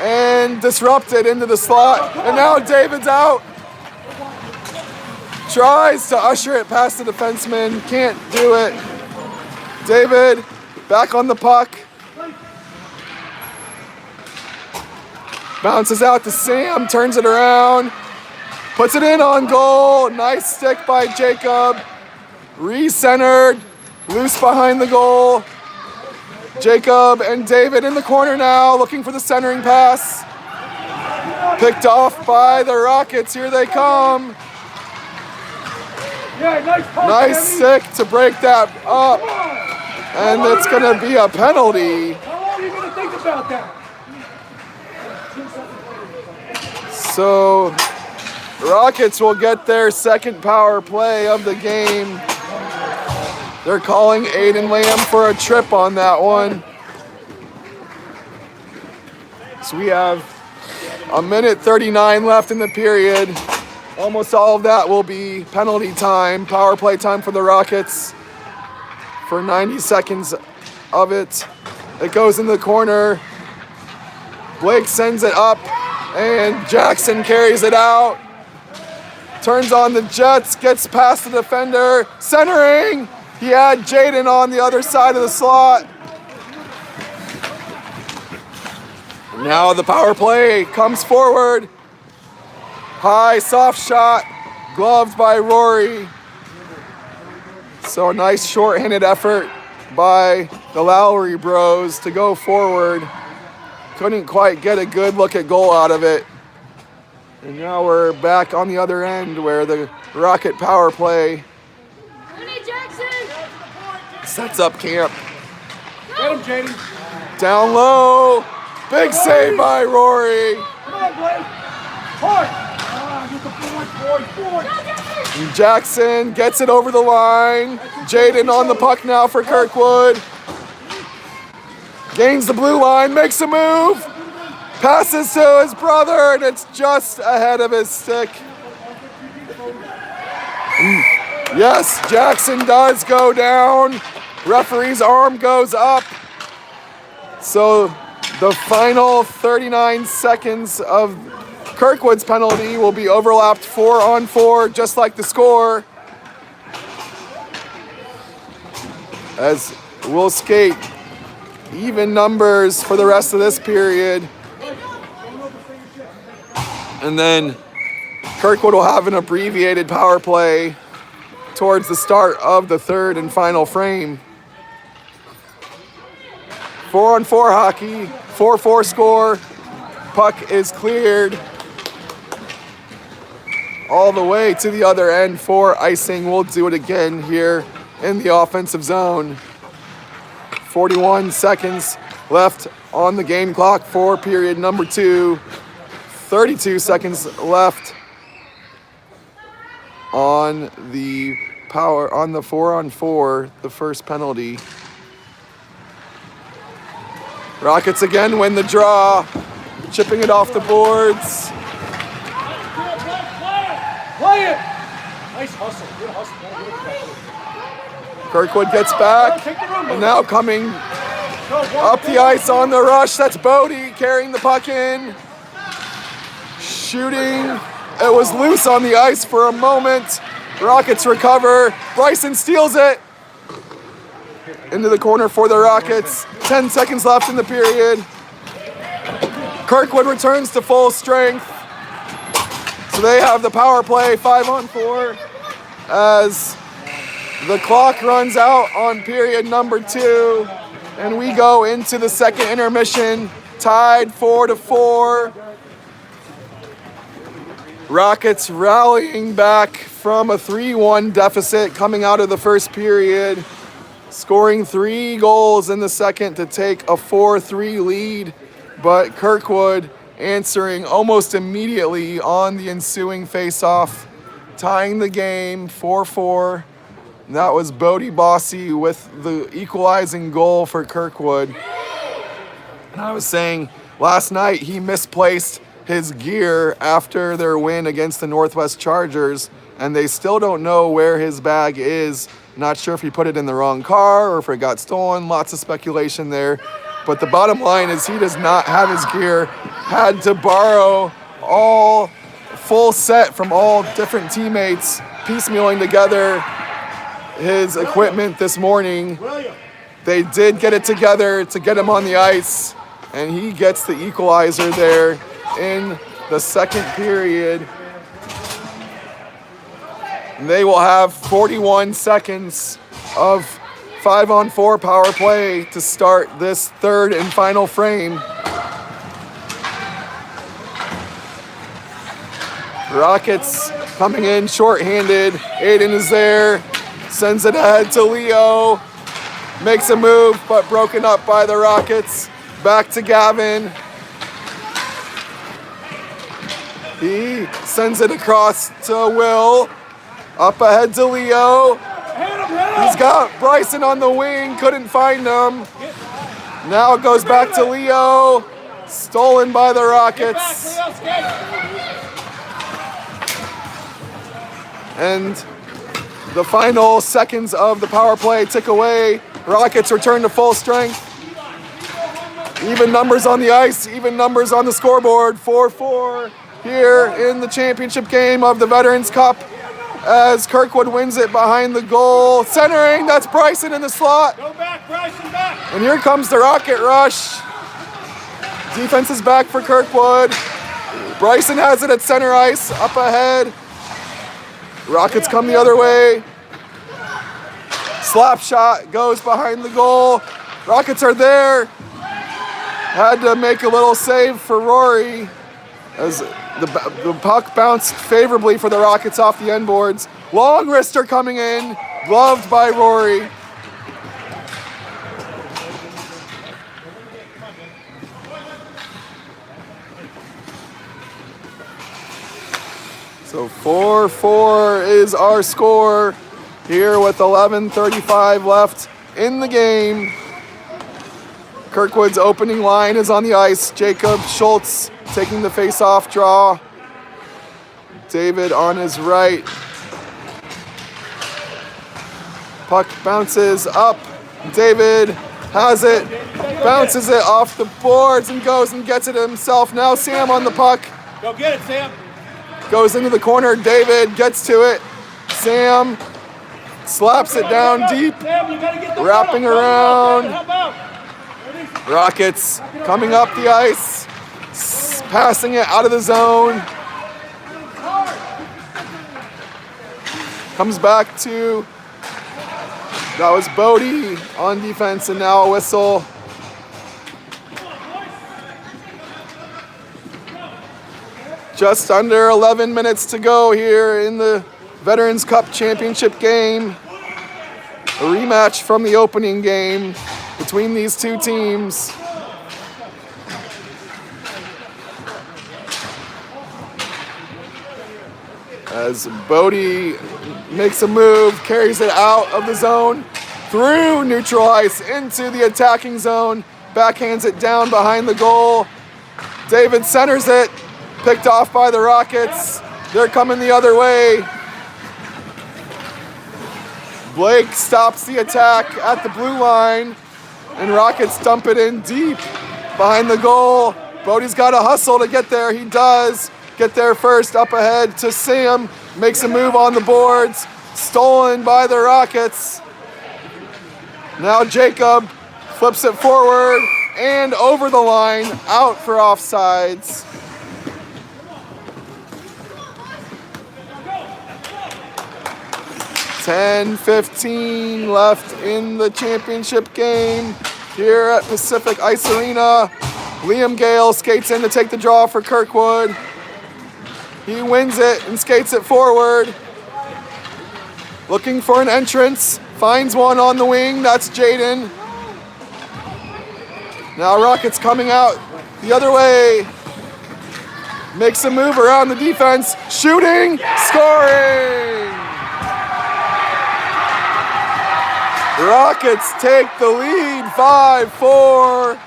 and disrupted into the slot. And now David's out. Tries to usher it past the defenseman. Can't do it. David back on the puck. Bounces out to Sam. Turns it around. Puts it in on goal. Nice stick by Jacob. Re-centered. Loose behind the goal. Jacob and David in the corner now, looking for the centering pass. Picked off by the Rockets. Here they come. Nice stick to break that up. And it's going to be a penalty. How long are you going to think about that? So, Rockets will get their second power play of the game. They're calling Aiden Lamb for a trip on that one. So we have 1:39 left in the period. Almost all of that will be penalty time, power play time for the Rockets. For 90 seconds of it. It goes in the corner. Blake sends it up, and Jackson carries it out. Turns on the Jets, gets past the defender, centering. He had Jaden on the other side of the slot. Now the power play comes forward. High, soft shot, gloved by Rory. So a nice short-handed effort by the Lowry bros to go forward. Couldn't quite get a good look at goal out of it. And now we're back on the other end where the Rocket power play sets up camp. Get him, Jaden. Down low. Big save by Rory. Come on, Blake. Hard. Get the board. And Jackson gets it over the line. Jaden on the puck now for Kirkwood. Gains the blue line, makes a move. Passes to his brother, and it's just ahead of his stick. Yes, Jackson does go down. Referee's arm goes up. So the final 39 seconds of Kirkwood's penalty will be overlapped 4-on-4, just like the score. As we'll skate even numbers for the rest of this period. And then Kirkwood will have an abbreviated power play towards the start of the third and final frame. 4-on-4 hockey, 4-4 score. Puck is cleared all the way to the other end for icing. We'll do it again here in the offensive zone. 41 seconds left on the game clock for period number 2. 32 seconds left on the 4-on-4, the first penalty. Rockets again win the draw, chipping it off the boards. Play it! Nice hustle. Good hustle. Kirkwood gets back, and now coming up the ice on the rush. That's Bodie carrying the puck in. Shooting. It was loose on the ice for a moment. Rockets recover. Bryson steals it. Into the corner for the Rockets. 10 seconds left in the period. Kirkwood returns to full strength. So they have the power play 5-on-4 as the clock runs out on period number 2. And we go into the second intermission, tied 4-4. Rockets rallying back from a 3-1 deficit coming out of the first period, scoring 3 goals in the second to take a 4-3 lead, but Kirkwood answering almost immediately on the ensuing faceoff, tying the game 4-4. That was Bodie Bossy with the equalizing goal for Kirkwood. And I was saying last night he misplaced his gear after their win against the Northwest Chargers, and they still don't know where his bag is. Not sure if he put it in the wrong car or if it got stolen. Lots of speculation there. But the bottom line is he does not have his gear. Had to borrow all full set from all different teammates, piecemealing together his equipment this morning. They did get it together to get him on the ice, and he gets the equalizer there in the second period. They will have 41 seconds of 5-on-4 power play to start this third and final frame. Rockets coming in shorthanded. Aiden is there, sends it ahead to Leo, makes a move but broken up by the Rockets. Back to Gavin. He sends it across to Will. Up ahead to Leo. He's got Bryson on the wing, couldn't find him. Now it goes back to Leo. Stolen by the Rockets. And the final seconds of the power play tick away. Rockets return to full strength. Even numbers on the ice, even numbers on the scoreboard. 4-4 here in the championship game of the Veterans Cup as Kirkwood wins it behind the goal. Centering, that's Bryson in the slot. Go back, Bryson, back. And here comes the Rocket rush. Defense is back for Kirkwood. Bryson has it at center ice, up ahead. Rockets come the other way. Slap shot goes behind the goal. Rockets are there. Had to make a little save for Rory as the puck bounced favorably for the Rockets off the end boards. Long wrister coming in, gloved by Rory. So 4-4 is our score here with 11:35 left in the game. Kirkwood's opening line is on the ice. Jacob Schultz taking the face-off draw. David on his right. Puck bounces up. David has it, bounces it off the boards and goes and gets it himself. Now Sam on the puck. Go get it, Sam. Goes into the corner. David gets to it. Sam slaps it down deep. Sam, you gotta get the Wrapping ball. around. Help out. Rockets coming up the ice. Passing it out of the zone. Comes back to, that was Bodie on defense, and now a whistle. Just under 11 minutes to go here in the Veterans Cup Championship game. A rematch from the opening game between these two teams. As Bodie makes a move, carries it out of the zone, through neutral ice into the attacking zone. backhands it down behind the goal. David centers it, picked off by the Rockets. They're coming the other way. Blake stops the attack at the blue line, and Rockets dump it in deep behind the goal. Bodie's got to hustle to get there. He does get there first, up ahead to Sam. Makes a move on the boards. Stolen by the Rockets. Now Jacob flips it forward and over the line, out for offsides. $10:15 left in the championship game here at Pacific Ice Arena. Liam Gale skates in to take the draw for Kirkwood. He wins it and skates it forward. Looking for an entrance, finds one on the wing, that's Jaden. Now Rockets coming out the other way. Makes a move around the defense, shooting, scoring! Rockets take the lead, 5-4.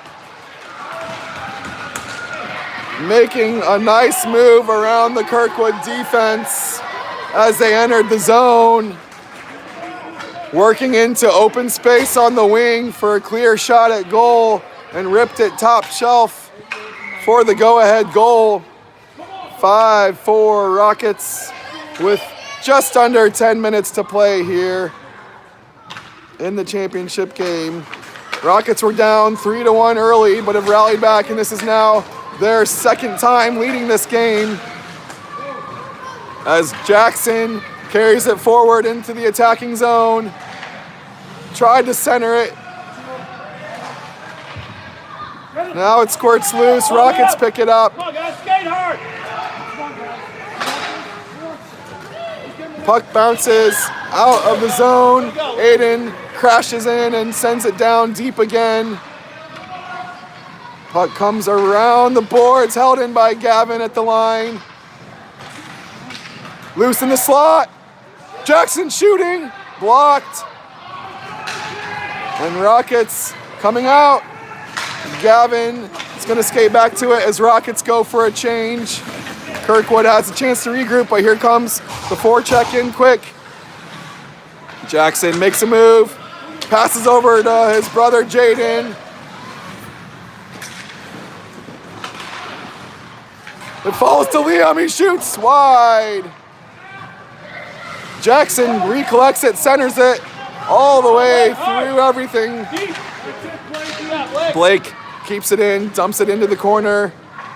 Making a nice move around the Kirkwood defense as they entered the zone. Working into open space on the wing for a clear shot at goal and ripped it top shelf for the go-ahead goal. 5-4 Rockets with just under 10 minutes to play here in the championship game. Rockets were down 3-1 early, but have rallied back, and this is now their second time leading this game as Jackson carries it forward into the attacking zone. Tried to center it. Now it squirts loose. Rockets pick it up. Come on, guys, skate hard. Puck bounces out of the zone. Aiden crashes in and sends it down deep again. Puck comes around the boards, held in by Gavin at the line. Loose in the slot. Jackson shooting, blocked. And Rockets coming out. Gavin is going to skate back to it as Rockets go for a change. Kirkwood has a chance to regroup, but here comes the forecheck in quick. Jackson makes a move, passes over to his brother Jaden. It falls to Liam, he shoots wide. Jackson recollects it, centers it all the way through everything. Blake keeps it in, dumps it into the corner.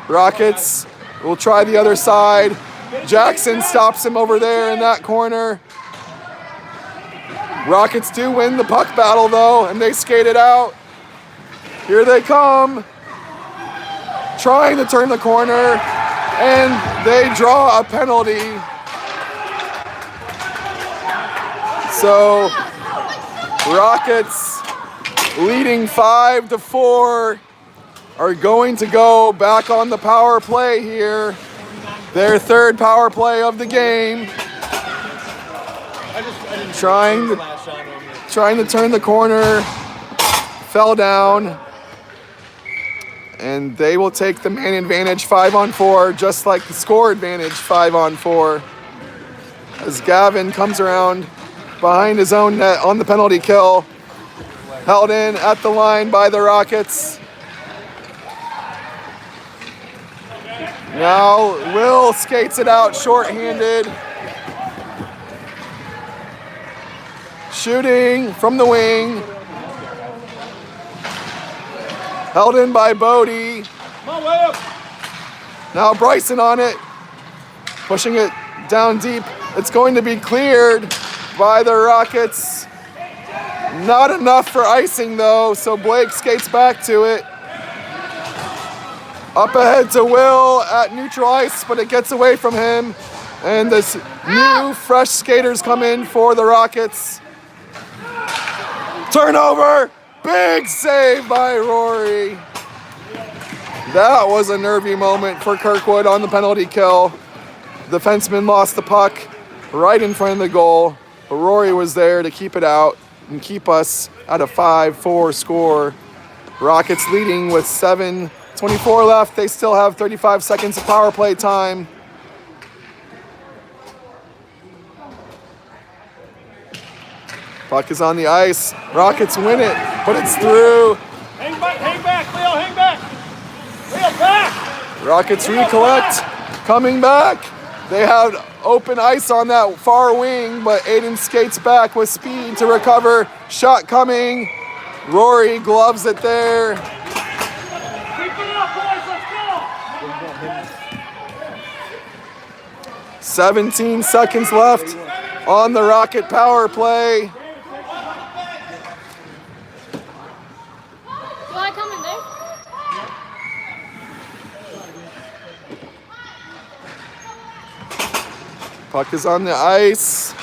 Rockets will try the other side. Jackson stops him over there in that corner. Rockets do win the puck battle though, and they skate it out. Here they come. Trying to turn the corner, and they draw a penalty. So Rockets leading 5-4 are going to go back on the power play here. Their third power play of the game. Trying to turn the corner, fell down, and they will take the man advantage 5-on-4, just like the score advantage 5-on-4. As Gavin comes around behind his own net on the penalty kill, held in at the line by the Rockets. Now Will skates it out shorthanded. Shooting from the wing. Held in by Bodie. Now Bryson on it. Pushing it down deep. It's going to be cleared by the Rockets. Not enough for icing though, so Blake skates back to it. Up ahead to Will at neutral ice, but it gets away from him. And this new fresh skaters come in for the Rockets. Turnover, big save by Rory. That was a nervy moment for Kirkwood on the penalty kill. The defenseman lost the puck right in front of the goal, but Rory was there to keep it out and keep us at a 5-4 score Rockets leading with 7:24 left. They still have 35 seconds of power play time. Puck is on the ice. Rockets win it, but it's through. Hang back, Leo, hang back. Leo, back. Rockets recollect, coming back. They had open ice on that far wing, but Aiden skates back with speed to recover. Shot coming. Rory gloves it there. Keep it up, boys, let's go. 17 seconds left on the Rocket power play. Do I come in there? Puck is on the ice.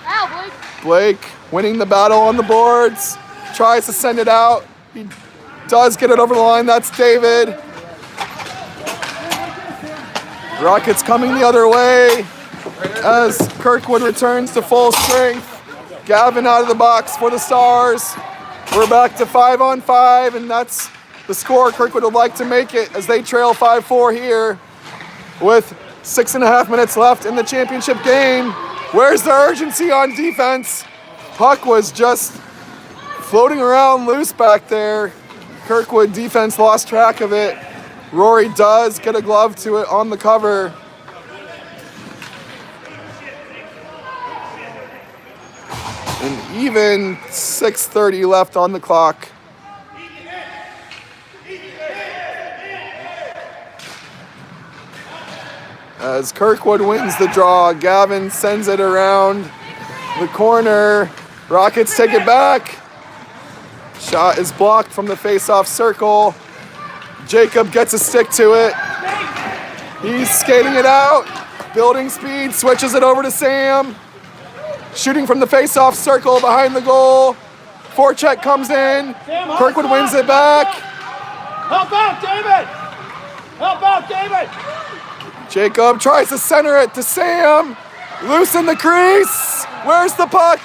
Ow, boy. Blake winning the battle on the boards. Tries to send it out. He does get it over the line. That's David. Rockets coming the other way as Kirkwood returns to full strength. Gavin out of the box for the Stars. We're back to 5-on-5, and that's the score Kirkwood would like to make it as they trail 5-4 here with 6.5 minutes left in the championship game. Where's the urgency on defense? Puck was just floating around loose back there. Kirkwood defense lost track of it. Rory does get a glove to it on the cover. And even 6:30 left on the clock. As Kirkwood wins the draw, Gavin sends it around the corner. Rockets take it back. Shot is blocked from the face-off circle. Jacob gets a stick to it. He's skating it out. Building speed, switches it over to Sam. Shooting from the face-off circle behind the goal. Forecheck comes in. Kirkwood wins it back. Help out, David. Help out, David. Jacob tries to center it to Sam. Loose in the crease. Where's the puck?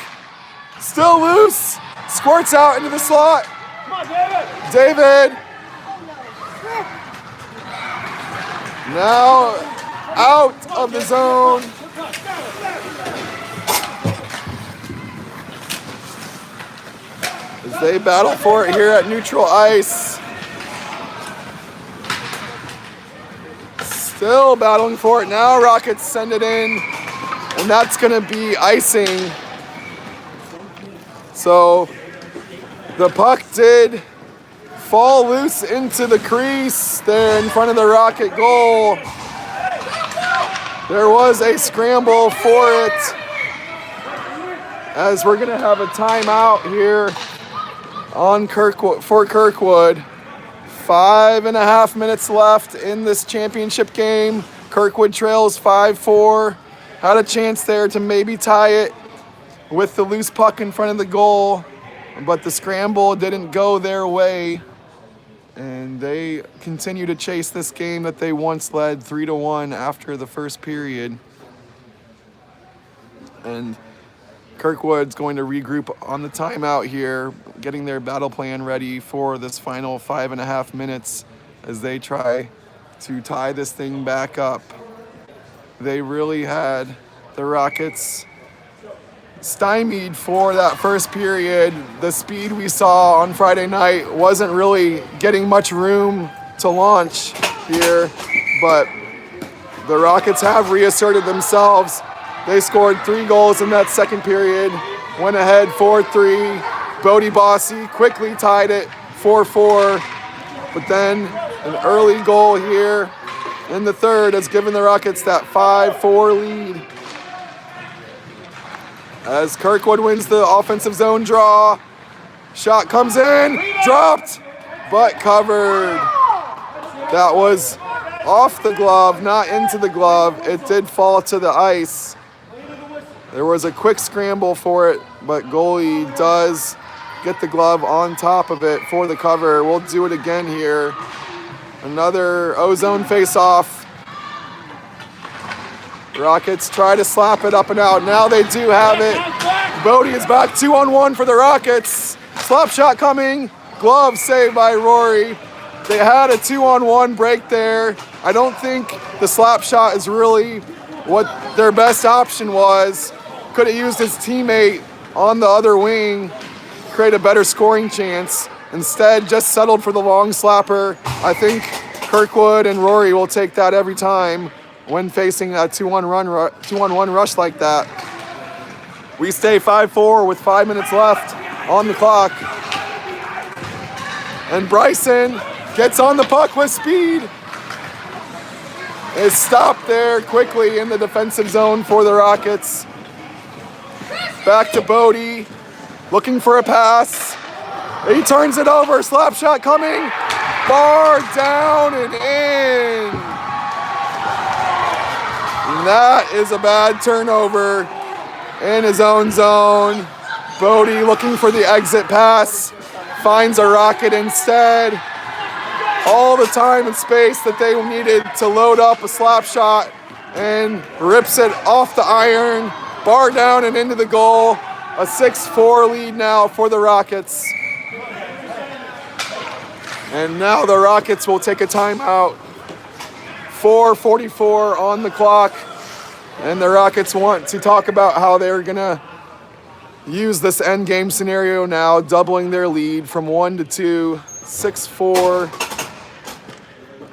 Still loose. Squirts out into the slot. Come on, David. David. Now out of the zone. As they battle for it here at neutral ice. Still battling for it now. Rockets send it in, and that's gonna be icing. So the puck did fall loose into the crease there in front of the Rocket goal. There was a scramble for it, as we're gonna have a timeout here on Kirkwood. 5.5 minutes left in this championship game. Kirkwood trails 5-4. Had a chance there to maybe tie it with the loose puck in front of the goal, but the scramble didn't go their way. And they continue to chase this game that they once led 3-1 after the first period. And Kirkwood's going to regroup on the timeout here, getting their battle plan ready for this final 5.5 minutes as they try to tie this thing back up. They really had the Rockets stymied for that first period. The speed we saw on Friday night wasn't really getting much room to launch here, but the Rockets have reasserted themselves. They scored 3 goals in that second period, went ahead 4-3. Bodie Bossy quickly tied it 4-4, but then an early goal here in the third has given the Rockets that 5-4 lead. As Kirkwood wins the offensive zone draw. Shot comes in, dropped, but covered. That was off the glove, not into the glove. It did fall to the ice. There was a quick scramble for it, but goalie does get the glove on top of it for the cover. We'll do it again here. Another ozone face-off. Rockets try to slap it up and out. Now they do have it. Bodie is back 2-on-1 for the Rockets. Slap shot coming. Glove saved by Rory. They had a 2-on-1 break there. I don't think the slap shot is really what their best option was. Could have used his teammate on the other wing, create a better scoring chance. Instead, just settled for the long slapper. I think Kirkwood and Rory will take that every time when facing a 2-on-1 rush like that. We stay 5-4 with 5 minutes left on the clock. And Bryson gets on the puck with speed. Is stopped there quickly in the defensive zone for the Rockets. Back to Bodie, looking for a pass. He turns it over, slap shot coming. Bar down and in. And that is a bad turnover in his own zone. Bodie looking for the exit pass, finds a Rocket instead. All the time and space that they needed to load up a slap shot, and rips it off the iron, bar down and into the goal. A 6-4 lead now for the Rockets. And now the Rockets will take a timeout. 4:44 on the clock. And the Rockets want to talk about how they're gonna use this end game scenario now, doubling their lead from 1 to 2, 6-4.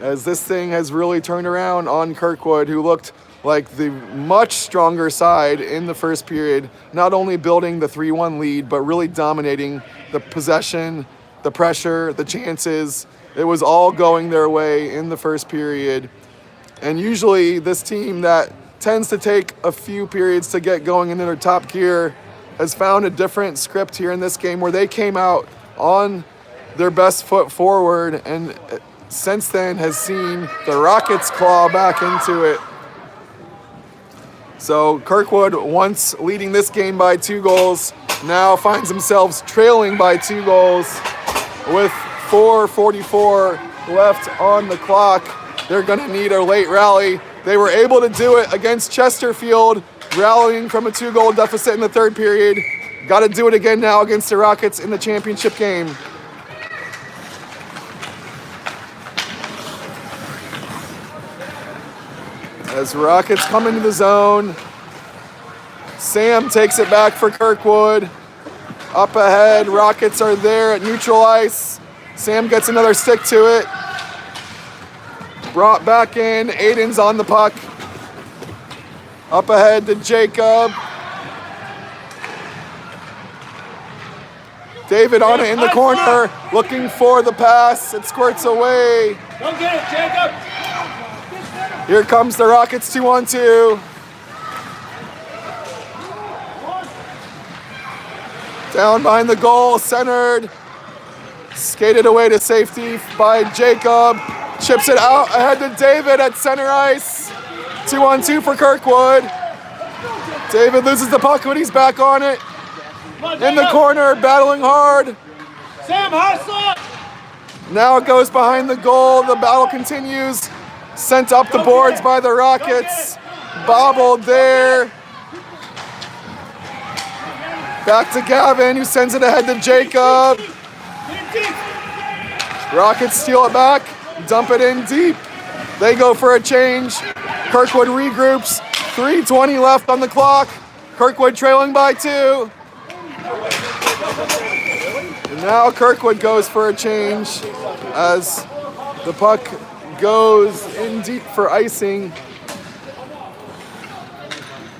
As this thing has really turned around on Kirkwood, who looked like the much stronger side in the first period, not only building the 3-1 lead, but really dominating the possession, the pressure, the chances. It was all going their way in the first period. And usually this team that tends to take a few periods to get going into their top gear has found a different script here in this game where they came out on their best foot forward, and since then has seen the Rockets claw back into it. So Kirkwood, once leading this game by 2 goals, now finds themselves trailing by 2 goals with 4:44 left on the clock. They're gonna need a late rally. They were able to do it against Chesterfield, rallying from a 2-goal deficit in the third period. Gotta do it again now against the Rockets in the championship game. As Rockets come into the zone, Sam takes it back for Kirkwood. Up ahead, Rockets are there at neutral ice. Sam gets another stick to it. Brought back in, Aiden's on the puck. Up ahead to Jacob. David on it in the corner, looking for the pass. It squirts away. Go get it, Jacob. Here comes the Rockets 2-on-2. Down behind the goal, centered. Skated away to safety by Jacob. Chips it out ahead to David at center ice. 2-on-2 for Kirkwood. David loses the puck when he's back on it. In the corner, battling hard. Sam, hustle! Now it goes behind the goal. The battle continues. Sent up the boards by the Rockets. Bobbled there. Back to Gavin, who sends it ahead to Jacob. Rockets steal it back, dump it in deep. They go for a change. Kirkwood regroups. 3:20 left on the clock. Kirkwood trailing by 2. And now Kirkwood goes for a change as the puck goes in deep for icing.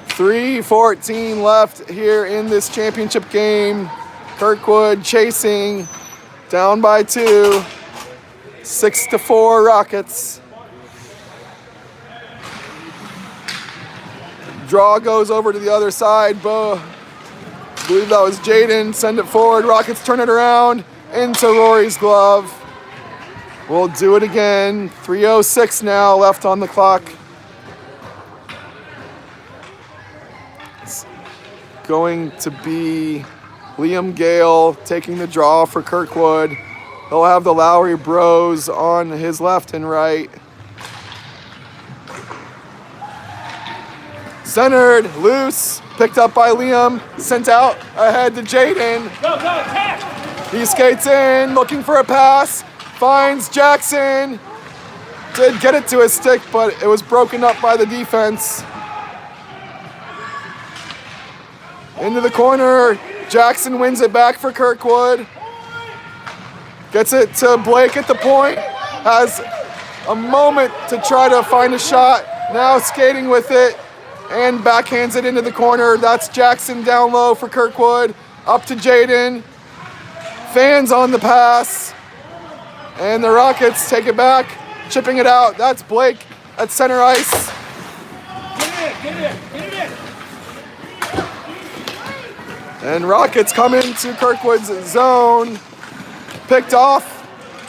3:14 left here in this championship game. Kirkwood chasing, down by 2. 6-4 Rockets. Draw goes over to the other side. I believe that was Jaden. Send it forward. Rockets turn it around into Rory's glove. We'll do it again. 3:06 now left on the clock. It's going to be Liam Gale taking the draw for Kirkwood. He'll have the Lowry Bros on his left and right. Centered, loose, picked up by Liam, sent out ahead to Jaden. Go, attack! He skates in, looking for a pass, finds Jackson. Did get it to his stick, but it was broken up by the defense. Into the corner, Jackson wins it back for Kirkwood. Gets it to Blake at the point, has a moment to try to find a shot. Now skating with it and backhands it into the corner. That's Jackson down low for Kirkwood. Up to Jaden. Fans on the pass. And the Rockets take it back, chipping it out. That's Blake at center ice. Get it in. And Rockets come into Kirkwood's zone. Picked off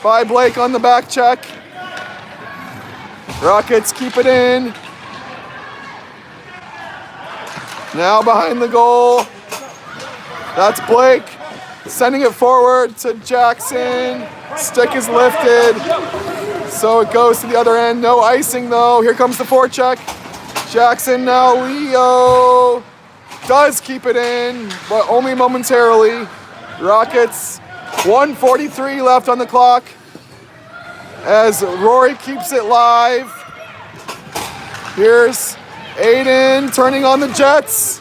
by Blake on the back check. Rockets keep it in. Now behind the goal. That's Blake sending it forward to Jackson. Stick is lifted. So it goes to the other end. No icing though. Here comes the forecheck. Jackson now Leo does keep it in, but only momentarily. Rockets, 1:43 left on the clock as Rory keeps it live. Here's Aiden turning on the Jets.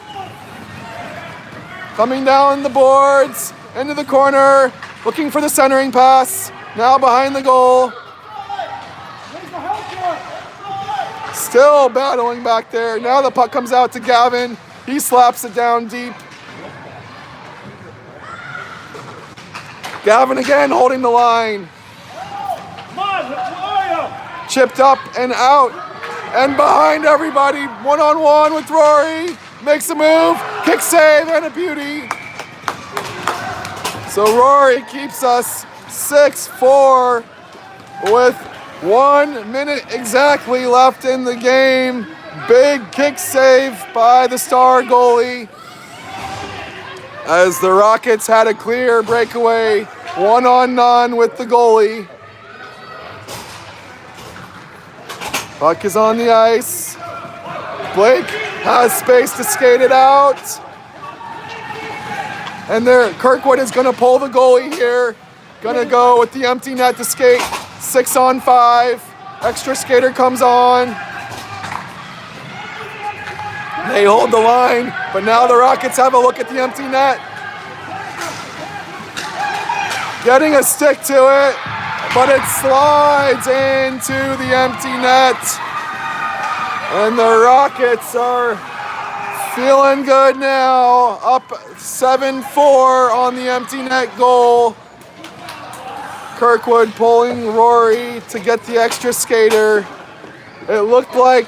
Coming down the boards, into the corner, looking for the centering pass. Now behind the goal. Still battling back there. Now the puck comes out to Gavin. He slaps it down deep. Gavin again holding the line. Chipped up and out. And behind everybody, one-on-one with Rory. Makes a move, kick save, and a beauty. So Rory keeps us 6-4 with 1 minute exactly left in the game. Big kick save by the Star goalie as the Rockets had a clear breakaway, 1-on-none with the goalie. Puck is on the ice. Blake has space to skate it out. And there, Kirkwood is gonna pull the goalie here. Gonna go with the empty net to skate 6-on-5. Extra skater comes on. They hold the line, but now the Rockets have a look at the empty net. Getting a stick to it, but it slides into the empty net. And the Rockets are feeling good now, up 7-4 on the empty net goal. Kirkwood pulling Rory to get the extra skater. It looked like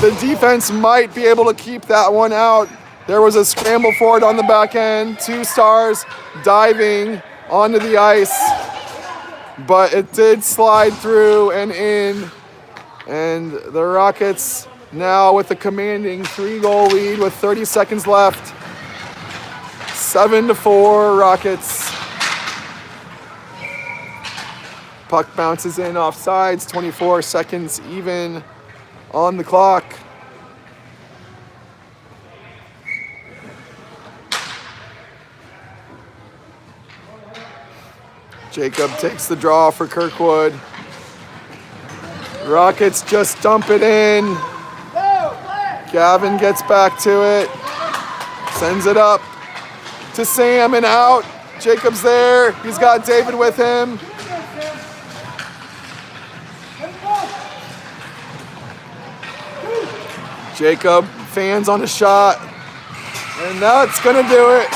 the defense might be able to keep that one out. There was a scramble for it on the back end. 2 Stars diving onto the ice, but it did slide through and in. And the Rockets now with a commanding 3-goal lead with 30 seconds left. 7-4 Rockets. Puck bounces in off sides, 24 seconds even on the clock. Jacob takes the draw for Kirkwood. Rockets just dump it in. Gavin gets back to it. Sends it up to Sam and out. Jacob's there. He's got David with him. Jacob fans on a shot. And that's gonna do it.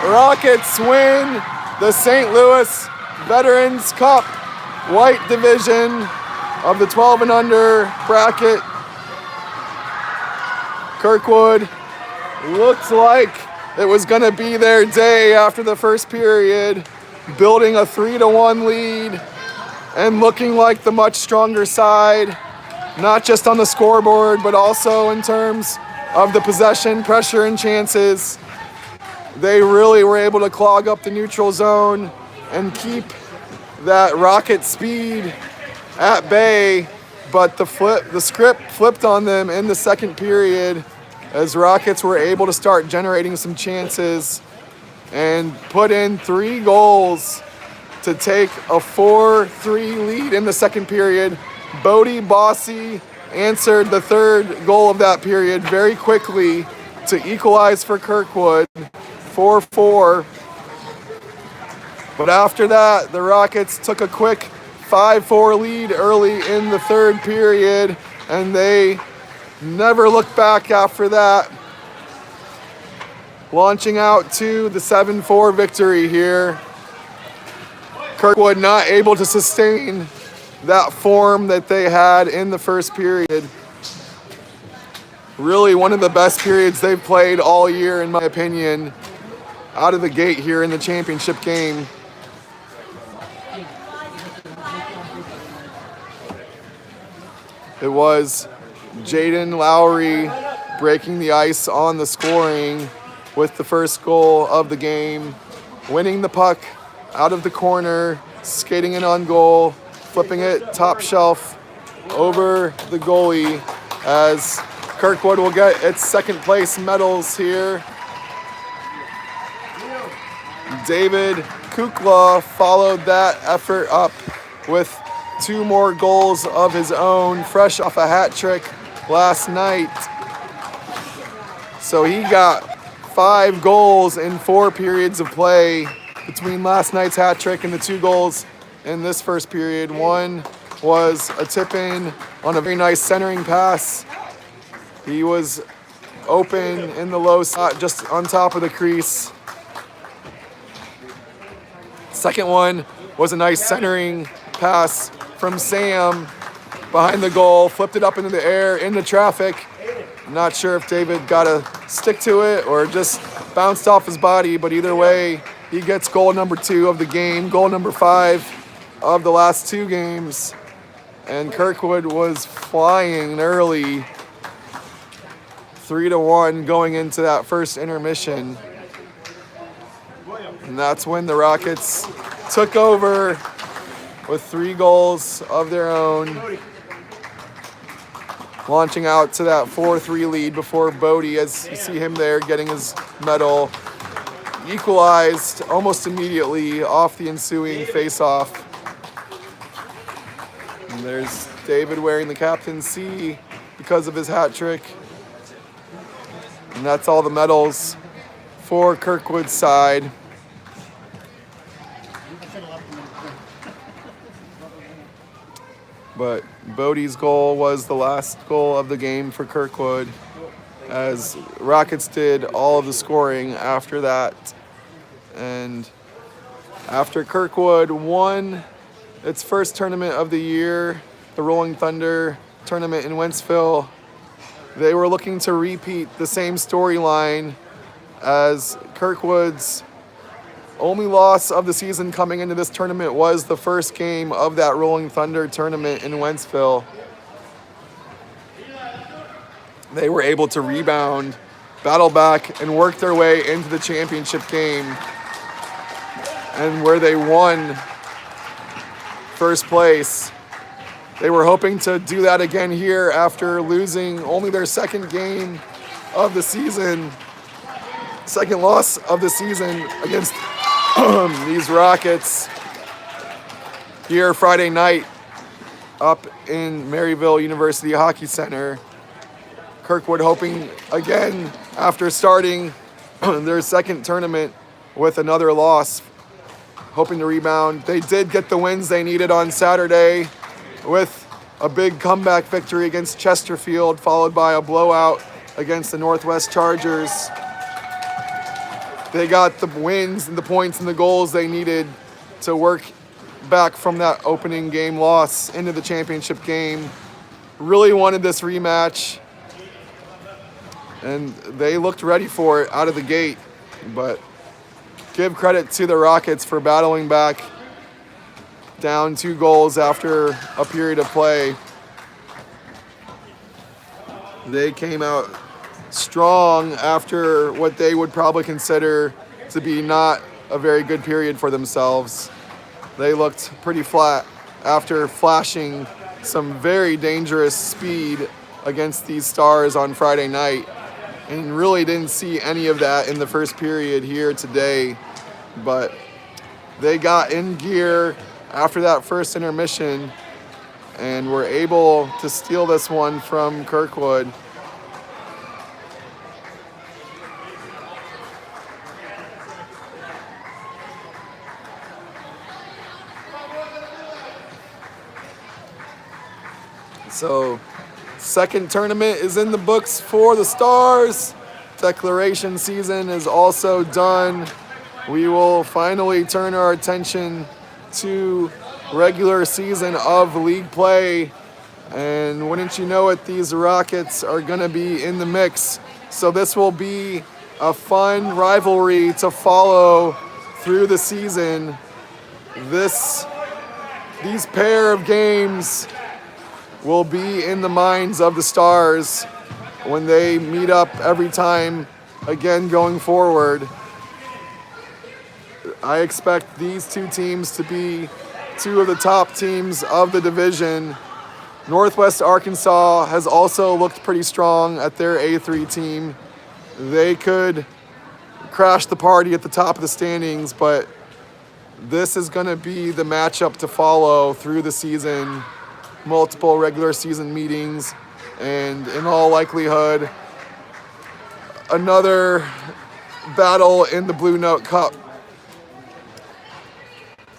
Rockets win the St. Louis Veterans Cup White Division of the 12 and under bracket. Kirkwood looks like it was gonna be their day after the first period, building a 3-1 lead and looking like the much stronger side, not just on the scoreboard, but also in terms of the possession, pressure, and chances. They really were able to clog up the neutral zone and keep that Rocket speed at bay, but the script flipped on them in the second period as Rockets were able to start generating some chances and put in 3 goals to take a 4-3 lead in the second period. Bodie Bossy answered the third goal of that period very quickly to equalize for Kirkwood, 4-4. But after that, the Rockets took a quick 5-4 lead early in the third period, and they never looked back after that, launching out to the 7-4 victory here. Kirkwood not able to sustain that form that they had in the first period. Really one of the best periods they've played all year, in my opinion, out of the gate here in the championship game. It was Jaden Lowry breaking the ice on the scoring with the first goal of the game, winning the puck out of the corner, skating in on goal, flipping it top shelf over the goalie, as Kirkwood will get its second place medals here. David Kukla followed that effort up with 2 more goals of his own, fresh off a hat trick last night. So he got 5 goals in 4 periods of play between last night's hat trick and the 2 goals in this first period. One was a tip-in on a very nice centering pass. He was open in the low slot just on top of the crease. Second one was a nice centering pass from Sam behind the goal, flipped it up into the air, into traffic. I'm not sure if David got a stick to it or just bounced off his body, but either way, he gets goal number 2 of the game, goal number 5 of the last 2 games. And Kirkwood was flying early, 3-1 going into that first intermission. And that's when the Rockets took over with 3 goals of their own, launching out to that 4-3 lead before Bodie, as you see him there getting his medal, equalized almost immediately off the ensuing face-off. And there's David wearing the captain C because of his hat trick. And that's all the medals for Kirkwood's side. But Bodie's goal was the last goal of the game for Kirkwood, as Rockets did all of the scoring after that. And after Kirkwood won its first tournament of the year, the Rolling Thunder tournament in Wentzville, they were looking to repeat the same storyline, as Kirkwood's only loss of the season coming into this tournament was the first game of that Rolling Thunder tournament in Wentzville. They were able to rebound, battle back, and work their way into the championship game, and where they won first place. They were hoping to do that again here after losing only their second game of the season, second loss of the season against these Rockets here Friday night up in Maryville University Hockey Center. Kirkwood hoping again after starting their second tournament with another loss, hoping to rebound. They did get the wins they needed on Saturday with a big comeback victory against Chesterfield, followed by a blowout against the Northwest Chargers. They got the wins and the points and the goals they needed to work back from that opening game loss into the championship game. Really wanted this rematch, and they looked ready for it out of the gate. But give credit to the Rockets for battling back down 2 goals after a period of play. They came out strong after what they would probably consider to be not a very good period for themselves. They looked pretty flat after flashing some very dangerous speed against these Stars on Friday night. and really didn't see any of that in the first period here today. But they got in gear after that first intermission and were able to steal this one from Kirkwood. So, second tournament is in the books for the Stars. Declaration season is also done. We will finally turn our attention to regular season of league play. And wouldn't you know it, these Rockets are going to be in the mix. So this will be a fun rivalry to follow through the season. These pair of games will be in the minds of the Stars when they meet up every time again going forward. I expect these two teams to be two of the top teams of the division. Northwest Arkansas has also looked pretty strong at their A3 team. They could crash the party at the top of the standings, but this is going to be the matchup to follow through the season. Multiple regular season meetings, and in all likelihood, another battle in the Blue Note Cup.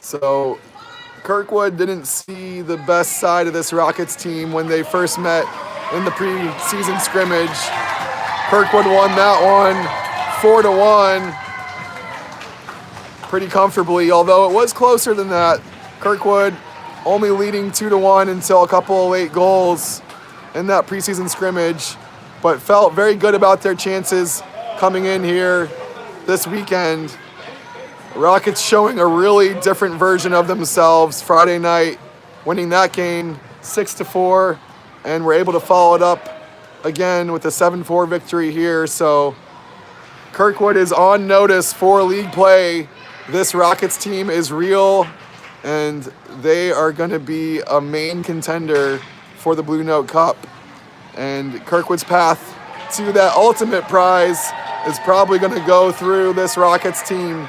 So Kirkwood didn't see the best side of this Rockets team when they first met in the preseason scrimmage. Kirkwood won that one 4-1 pretty comfortably, although it was closer than that. Kirkwood only leading 2-1 until a couple of late goals in that preseason scrimmage, but felt very good about their chances coming in here this weekend. Rockets showing a really different version of themselves Friday night, winning that game 6-4, and were able to follow it up again with a 7-4 victory here. So Kirkwood is on notice for league play. This Rockets team is real, and they are going to be a main contender for the Blue Note Cup. And Kirkwood's path to that ultimate prize is probably going to go through this Rockets team.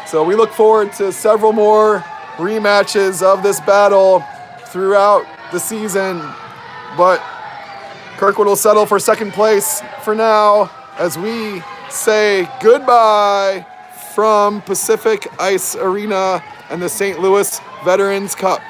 So we look forward to several more rematches of this battle throughout the season. But Kirkwood will settle for second place for now as we say goodbye from Pacific Ice Arena and the St. Louis Veterans Cup.